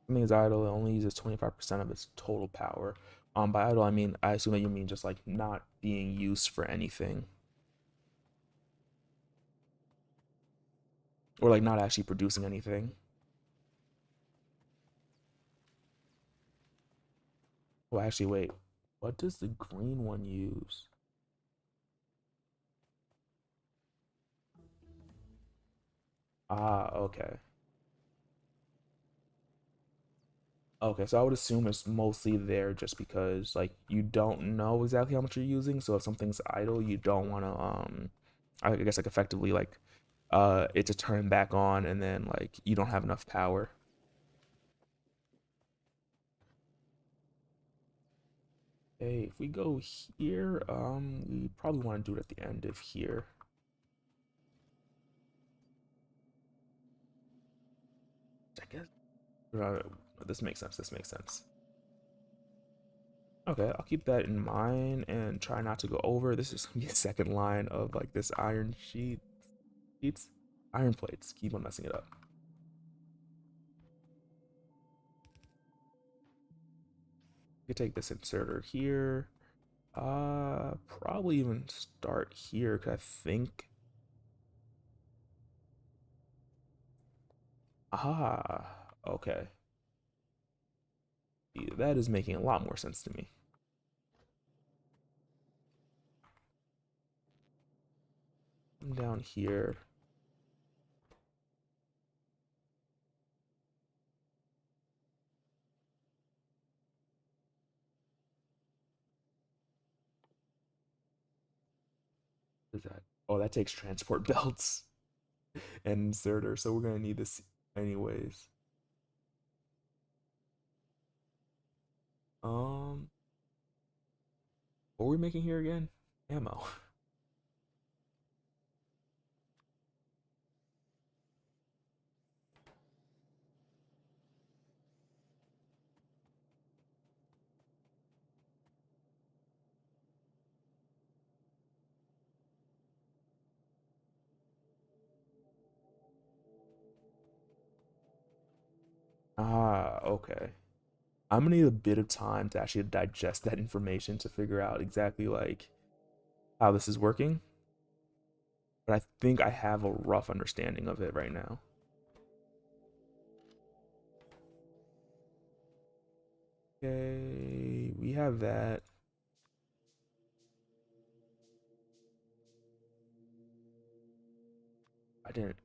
Something idle, it only uses 25% of its total power. By idle, I mean, I assume that you mean just like not being used for anything. Or like not actually producing anything. Oh, actually, wait. What does the green one use? Ah, okay. Okay, so I would assume it's mostly there just because like you don't know exactly how much you're using. So if something's idle, you don't want to I guess like effectively like it to turn back on and then like you don't have enough power. Okay, if we go here, we probably want to do it at the end of here. I guess this makes sense. This makes sense. Okay, I'll keep that in mind and try not to go over. This is gonna be a second line of like this iron sheets, iron plates. Keep on messing it up. You take this inserter here. Probably even start here because I think. Ah, okay. that is making a lot more sense to me. Come down here. What is that? Oh, that takes transport belts and inserter, so we're gonna need this anyways. Um, what are we making here again? Ammo. Ah, okay. I'm gonna need a bit of time to actually digest that information to figure out exactly like how this is working. But I think I have a rough understanding of it right now. Okay, we have that. I didn't.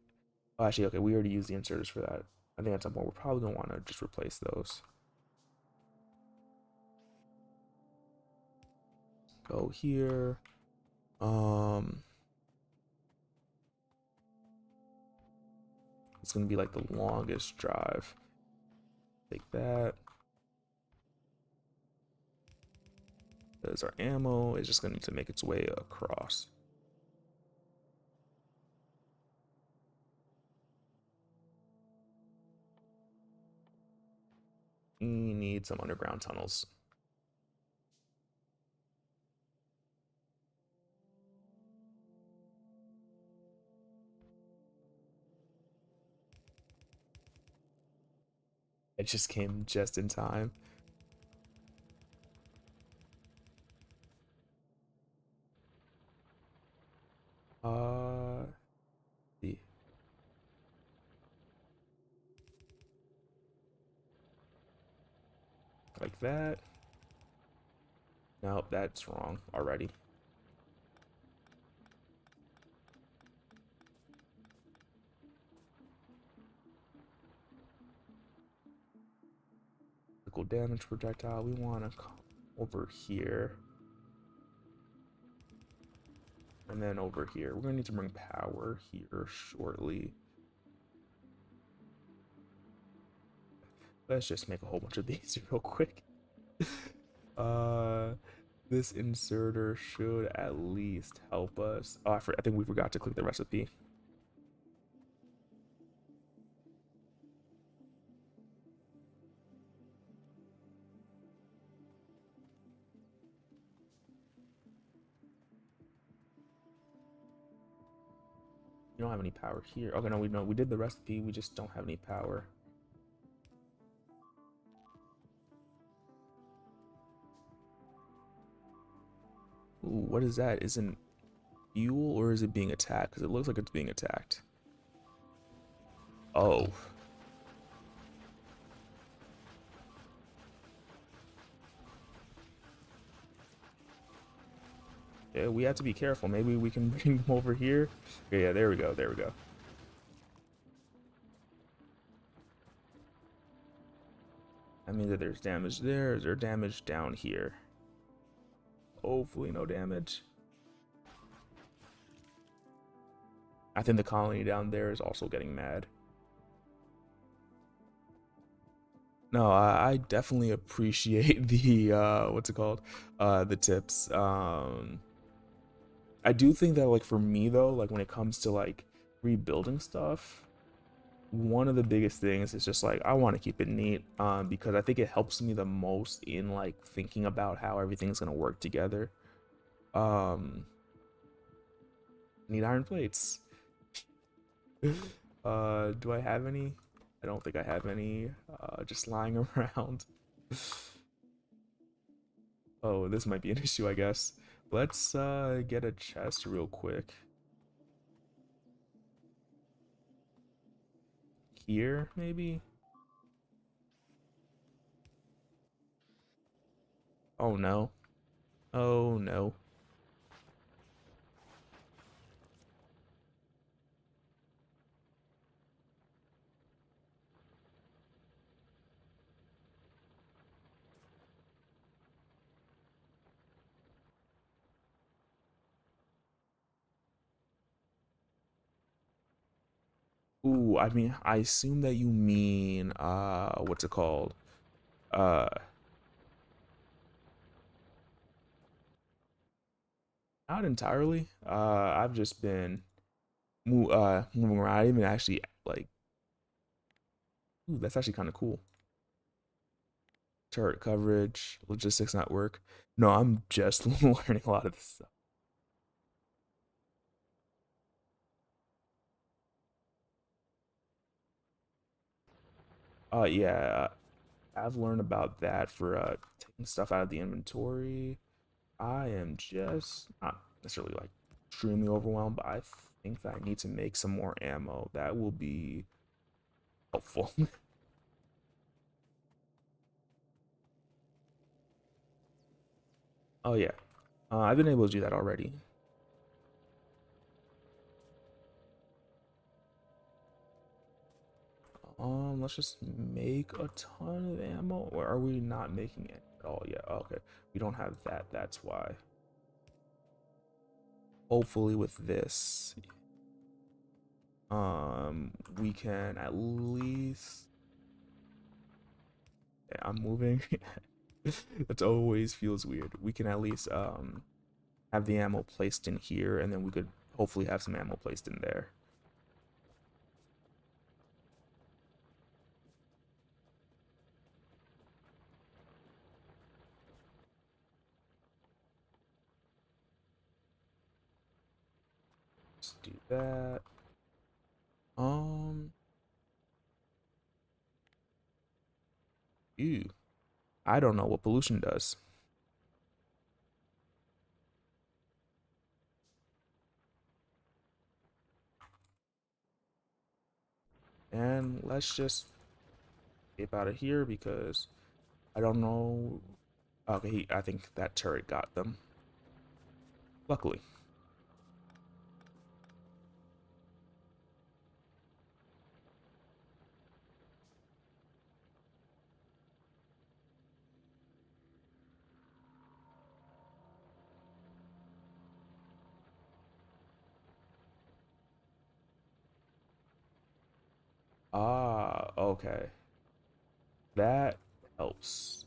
Oh, actually, okay, we already used the inserters for that. I think at some point we're probably gonna want to just replace those. Go here. Um, it's gonna be like the longest drive. Take that. There's our ammo. It's just gonna need to make its way across. We need some underground tunnels. It just came just in time. See. Like that. Nope, that's wrong already. Critical damage projectile. We want to come over here. And then over here. We're going to need to bring power here shortly. Let's just make a whole bunch of these real quick. uh, this inserter should at least help us. Oh, I think we forgot to click the recipe. You don't have any power here. Okay, no, we did the recipe. We just don't have any power. Ooh, what is that? Isn't fuel or is it being attacked? Because it looks like it's being attacked. Oh. Yeah, we have to be careful. Maybe we can bring them over here. Okay, yeah, there we go. There we go. That means that there's damage there. Is there damage down here? Hopefully no damage. I think the colony down there is also getting mad. No, I definitely appreciate the what's it called? The tips. I do think that like for me though, like when it comes to like rebuilding stuff, one of the biggest things is just like I want to keep it neat because I think it helps me the most in like thinking about how everything's gonna work together. Um, need iron plates. Do I have any? I don't think I have any just lying around. Oh, this might be an issue, I guess. Let's get a chest real quick. Here, maybe? Oh no. Oh no. Ooh, I mean, I assume that you mean what's it called? Uh Not entirely. I've just been moving around. I didn't even actually like ooh, that's actually kind of cool. Turret coverage, logistics network. No, I'm just learning a lot of this stuff. Yeah, I've learned about that for taking stuff out of the inventory. I am just not necessarily like extremely overwhelmed, but I think that I need to make some more ammo. That will be helpful. Oh yeah, I've been able to do that already. Let's just make a ton of ammo. Or are we not making it at all yet? Oh, okay, we don't have that. That's why. Hopefully, with this, we can at least. Yeah, I'm moving. That always feels weird. We can at least have the ammo placed in here, and then we could hopefully have some ammo placed in there. Let's do that. Um, ew. I don't know what pollution does. And let's just get out of here because I don't know. Okay, I think that turret got them. Luckily. Ah, okay. That helps.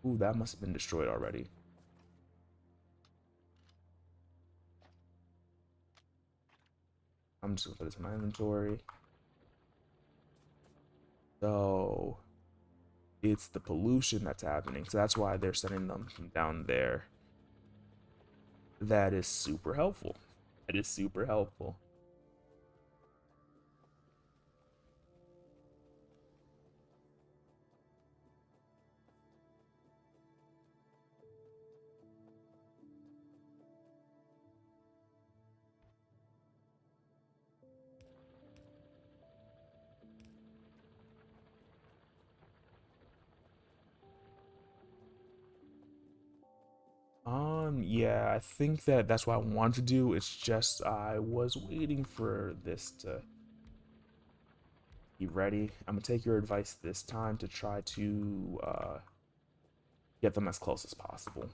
Ooh, that must have been destroyed already. I'm just gonna put this in my inventory. So it's the pollution that's happening. So that's why they're sending them from down there. That is super helpful. That is super helpful. Yeah, I think that that's what I want to do. It's just I was waiting for this to be ready. I'm gonna take your advice this time to try to get them as close as possible.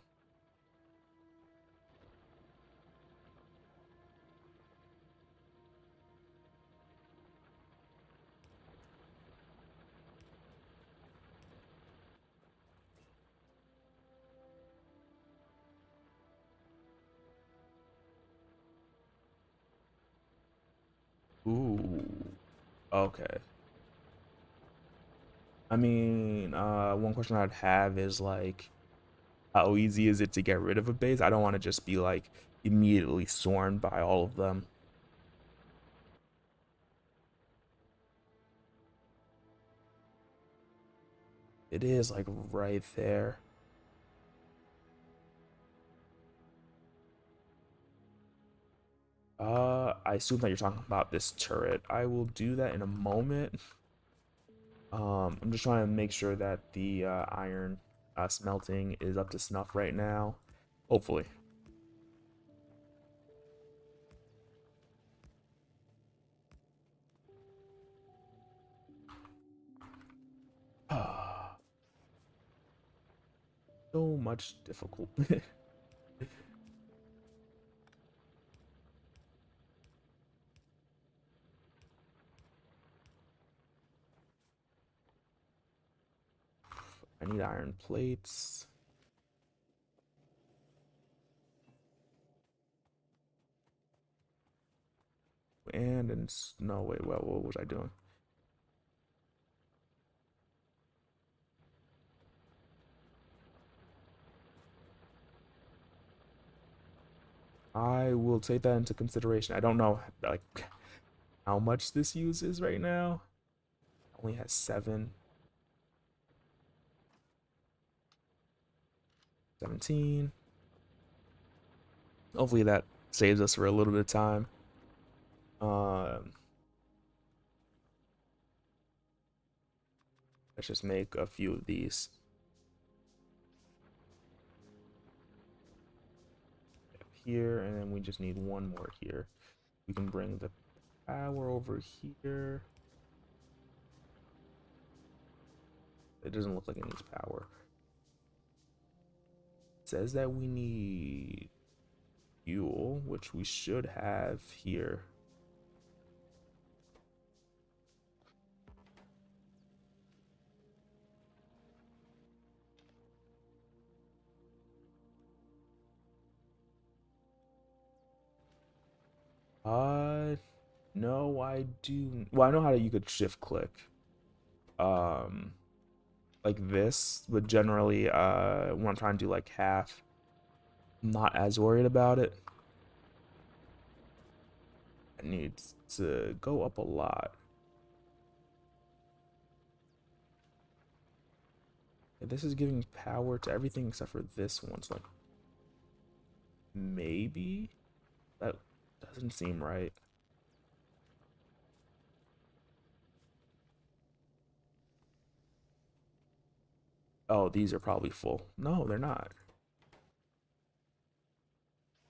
Ooh, okay. I mean, one question I'd have is like, how easy is it to get rid of a base? I don't want to just be like immediately swarmed by all of them. It is like right there. I assume that you're talking about this turret. I will do that in a moment. I'm just trying to make sure that the iron Smelting is up to snuff right now. Hopefully. So much difficult. I need iron plates. And no, wait, what was I doing? I will take that into consideration. I don't know like how much this uses right now. Only has 7, 17. Hopefully that saves us for a little bit of time. Um, let's just make a few of these here, and then we just need one more here. We can bring the power over here. It doesn't look like it needs power. It says that we need fuel, which we should have here. No, I do. Well, I know how you could shift click. Um, like this, but generally, when I'm trying to do like half, I'm not as worried about it. It needs to go up a lot. This is giving power to everything except for this one. So like, maybe that doesn't seem right. Oh, these are probably full. No, they're not.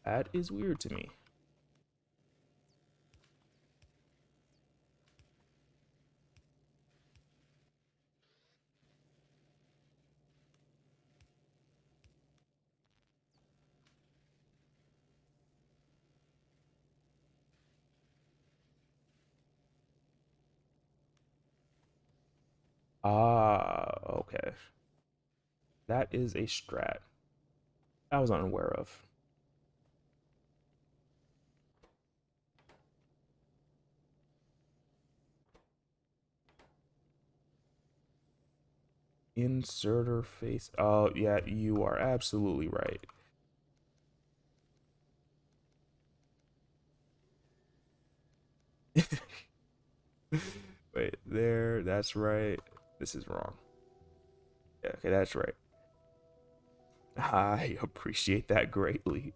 That is weird to me. Ah, okay. That is a strat I was unaware of. Inserter face. Oh, yeah, you are absolutely right. Wait, there, that's right. This is wrong. Yeah, okay, that's right. I appreciate that greatly.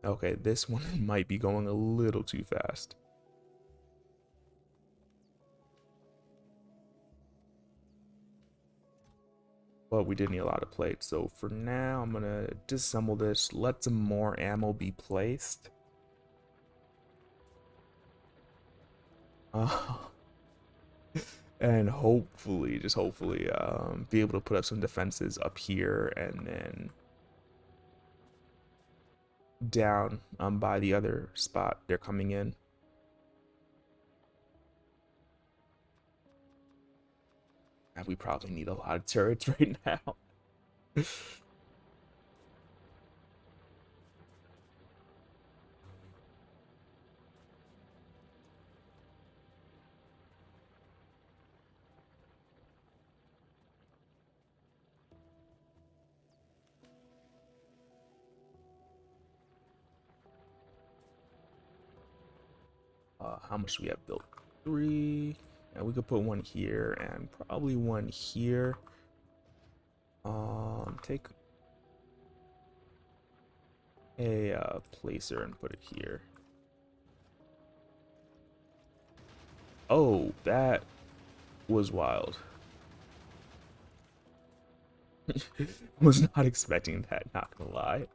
Okay, this one might be going a little too fast. But we did need a lot of plates, so for now, I'm gonna disassemble this, let some more ammo be placed. Uh, and hopefully, just hopefully, be able to put up some defenses up here and then down by the other spot they're coming in. And we probably need a lot of turrets right now. How much do we have built? 3. And we could put one here and probably one here. Take a placer and put it here. Oh, that was wild. Was not expecting that, not gonna lie.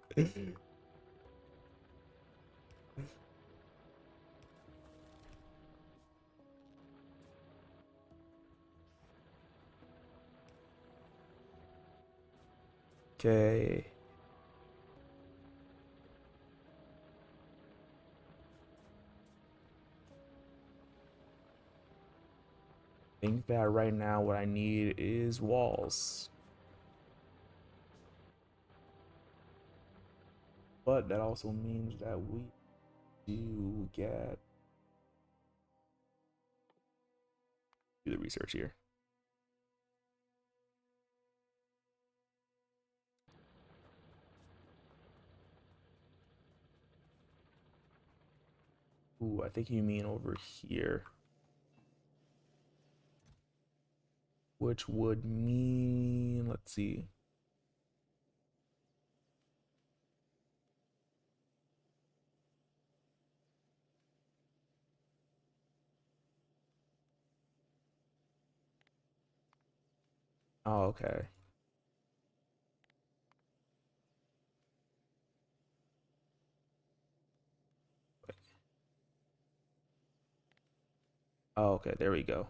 Okay. Think that right now what I need is walls. But that also means that we do get do the research here. Ooh, I think you mean over here, which would mean, let's see. Oh, okay. Oh, okay, there we go.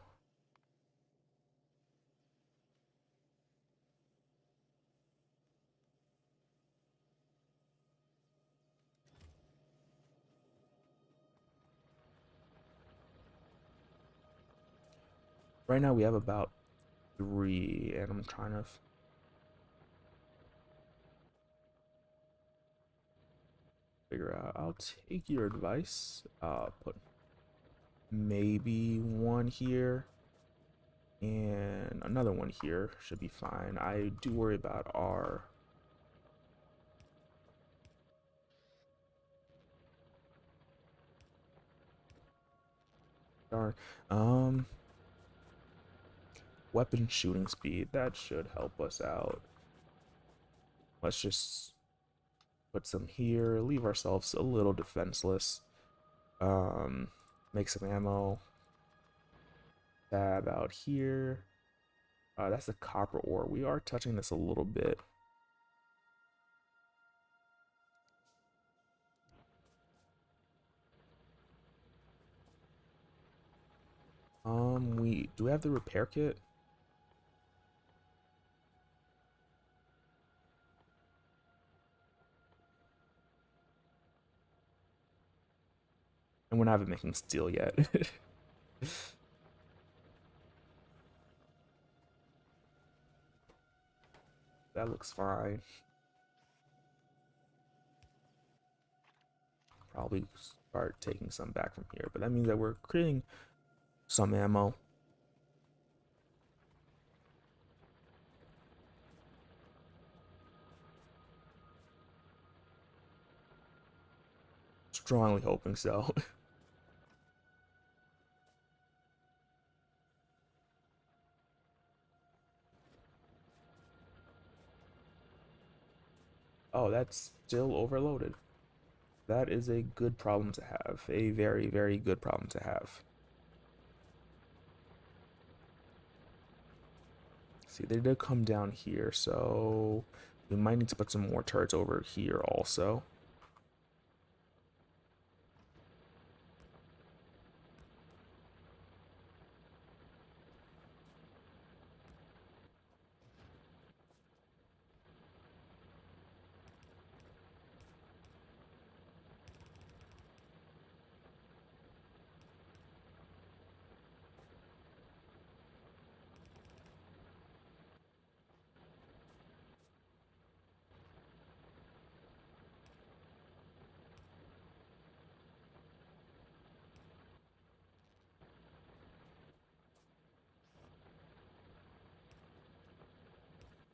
Right now we have about three, and I'm trying to figure out. I'll take your advice. Put maybe one here and another one here should be fine. I do worry about our darn um weapon shooting speed. That should help us out. Let's just put some here, leave ourselves a little defenseless. Um, make some ammo. Tab out here. That's a copper ore. We are touching this a little bit. We do we have the repair kit? And we're not even making steel yet. That looks fine. Probably start taking some back from here, but that means that we're creating some ammo. Strongly hoping so. Oh, that's still overloaded. That is a good problem to have. A very, very good problem to have. See, they did come down here, so we might need to put some more turrets over here also.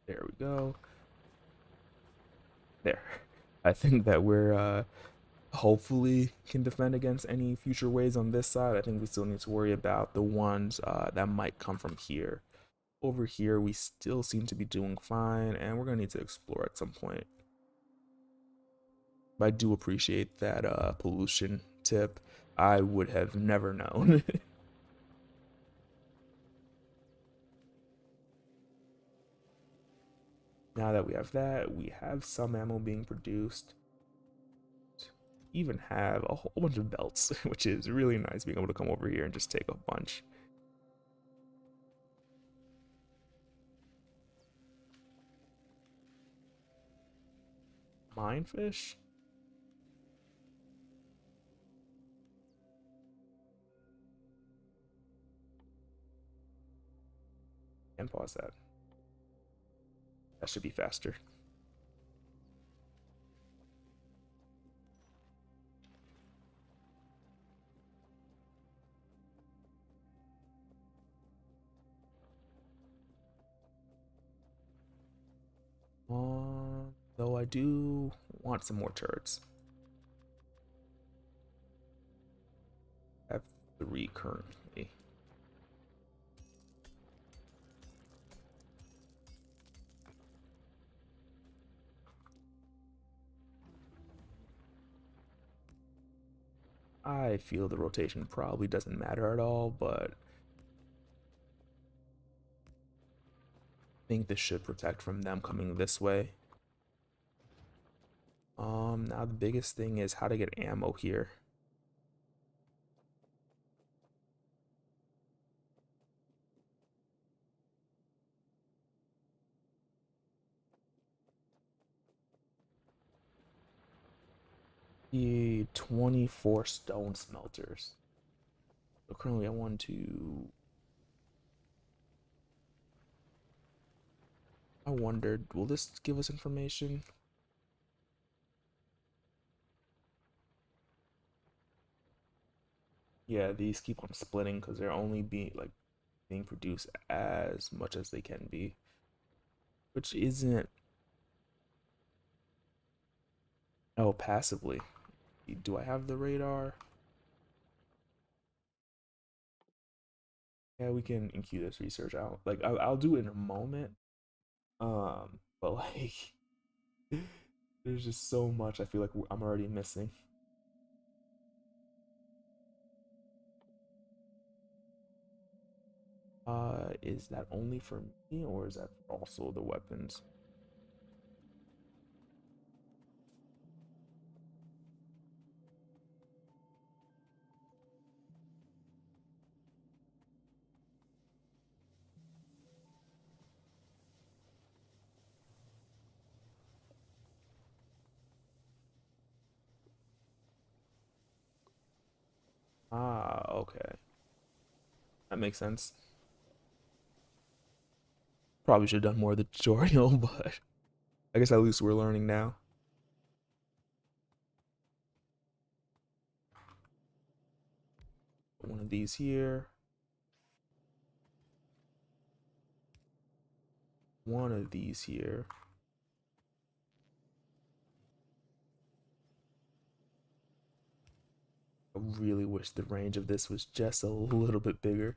There we go. There. I think that we're hopefully can defend against any future waves on this side. I think we still need to worry about the ones that might come from here. Over here, we still seem to be doing fine, and we're gonna need to explore at some point. But I do appreciate that pollution tip. I would have never known. Now that we have that, we have some ammo being produced. Even have a whole bunch of belts, which is really nice being able to come over here and just take a bunch. Minefish? And pause that. That should be faster. Though I do want some more turrets. I have 3 currently. I feel the rotation probably doesn't matter at all, but I think this should protect from them coming this way. Now the biggest thing is how to get ammo here. The 24 stone smelters. So currently I want to. I wondered, will this give us information? Yeah, these keep on splitting because they're only being produced as much as they can be, which isn't. Oh, passively. Do I have the radar? Yeah, we can enqueue this research out. Like I'll do it in a moment. But like, there's just so much I feel like I'm already missing. Is that only for me or is that also the weapons? Ah, okay. That makes sense. Probably should have done more of the tutorial, but I guess at least we're learning now. One of these here. One of these here. I really wish the range of this was just a little bit bigger.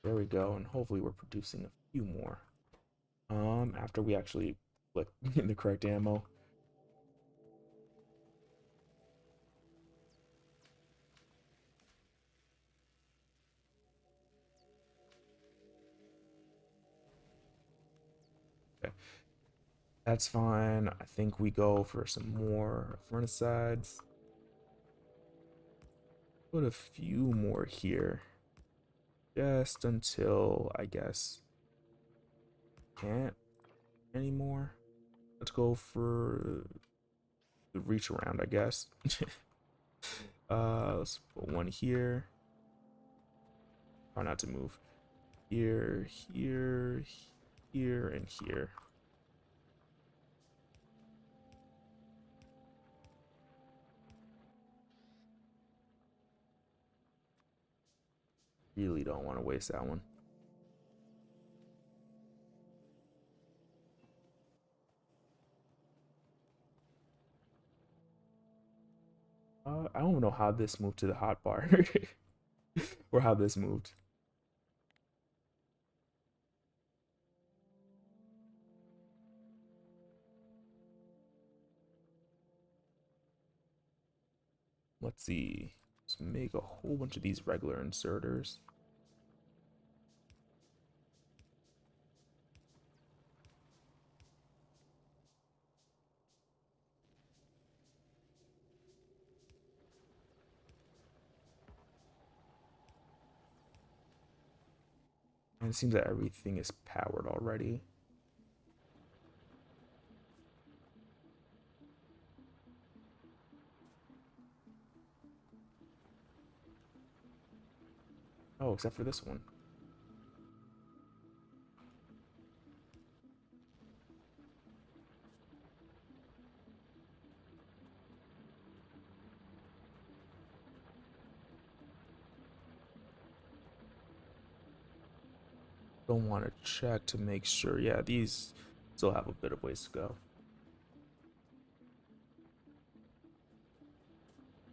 There we go, and hopefully we're producing a few more. After we actually click the correct ammo. Okay, that's fine. I think we go for some more furnace sides. Put a few more here. Just until I guess can't anymore. Let's go for the reach around, I guess. Let's put one here. Try not to move. Here, here, here, and here. Really don't want to waste that one. I don't know how this moved to the hot bar or how this moved. Let's see. Let's make a whole bunch of these regular inserters. And it seems that everything is powered already. Oh, except for this one. Don't want to check to make sure. Yeah, these still have a bit of ways to go.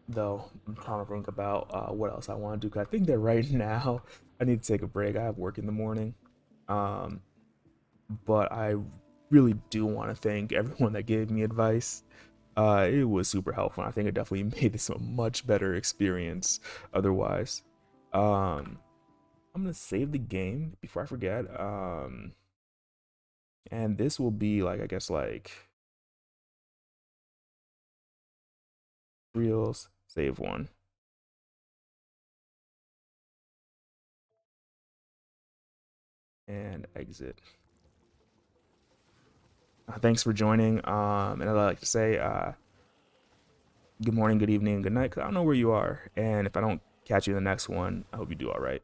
Though I'm trying to think about what else I want to do. 'Cause I think that right now I need to take a break. I have work in the morning. Um, but I really do want to thank everyone that gave me advice. It was super helpful. I think it definitely made this a much better experience otherwise. Um, I'm gonna save the game before I forget. And this will be like, I guess, like reels, save one, and exit. Thanks for joining. And I'd like to say good morning, good evening, good night, 'cause I don't know where you are. And if I don't catch you in the next one, I hope you do all right.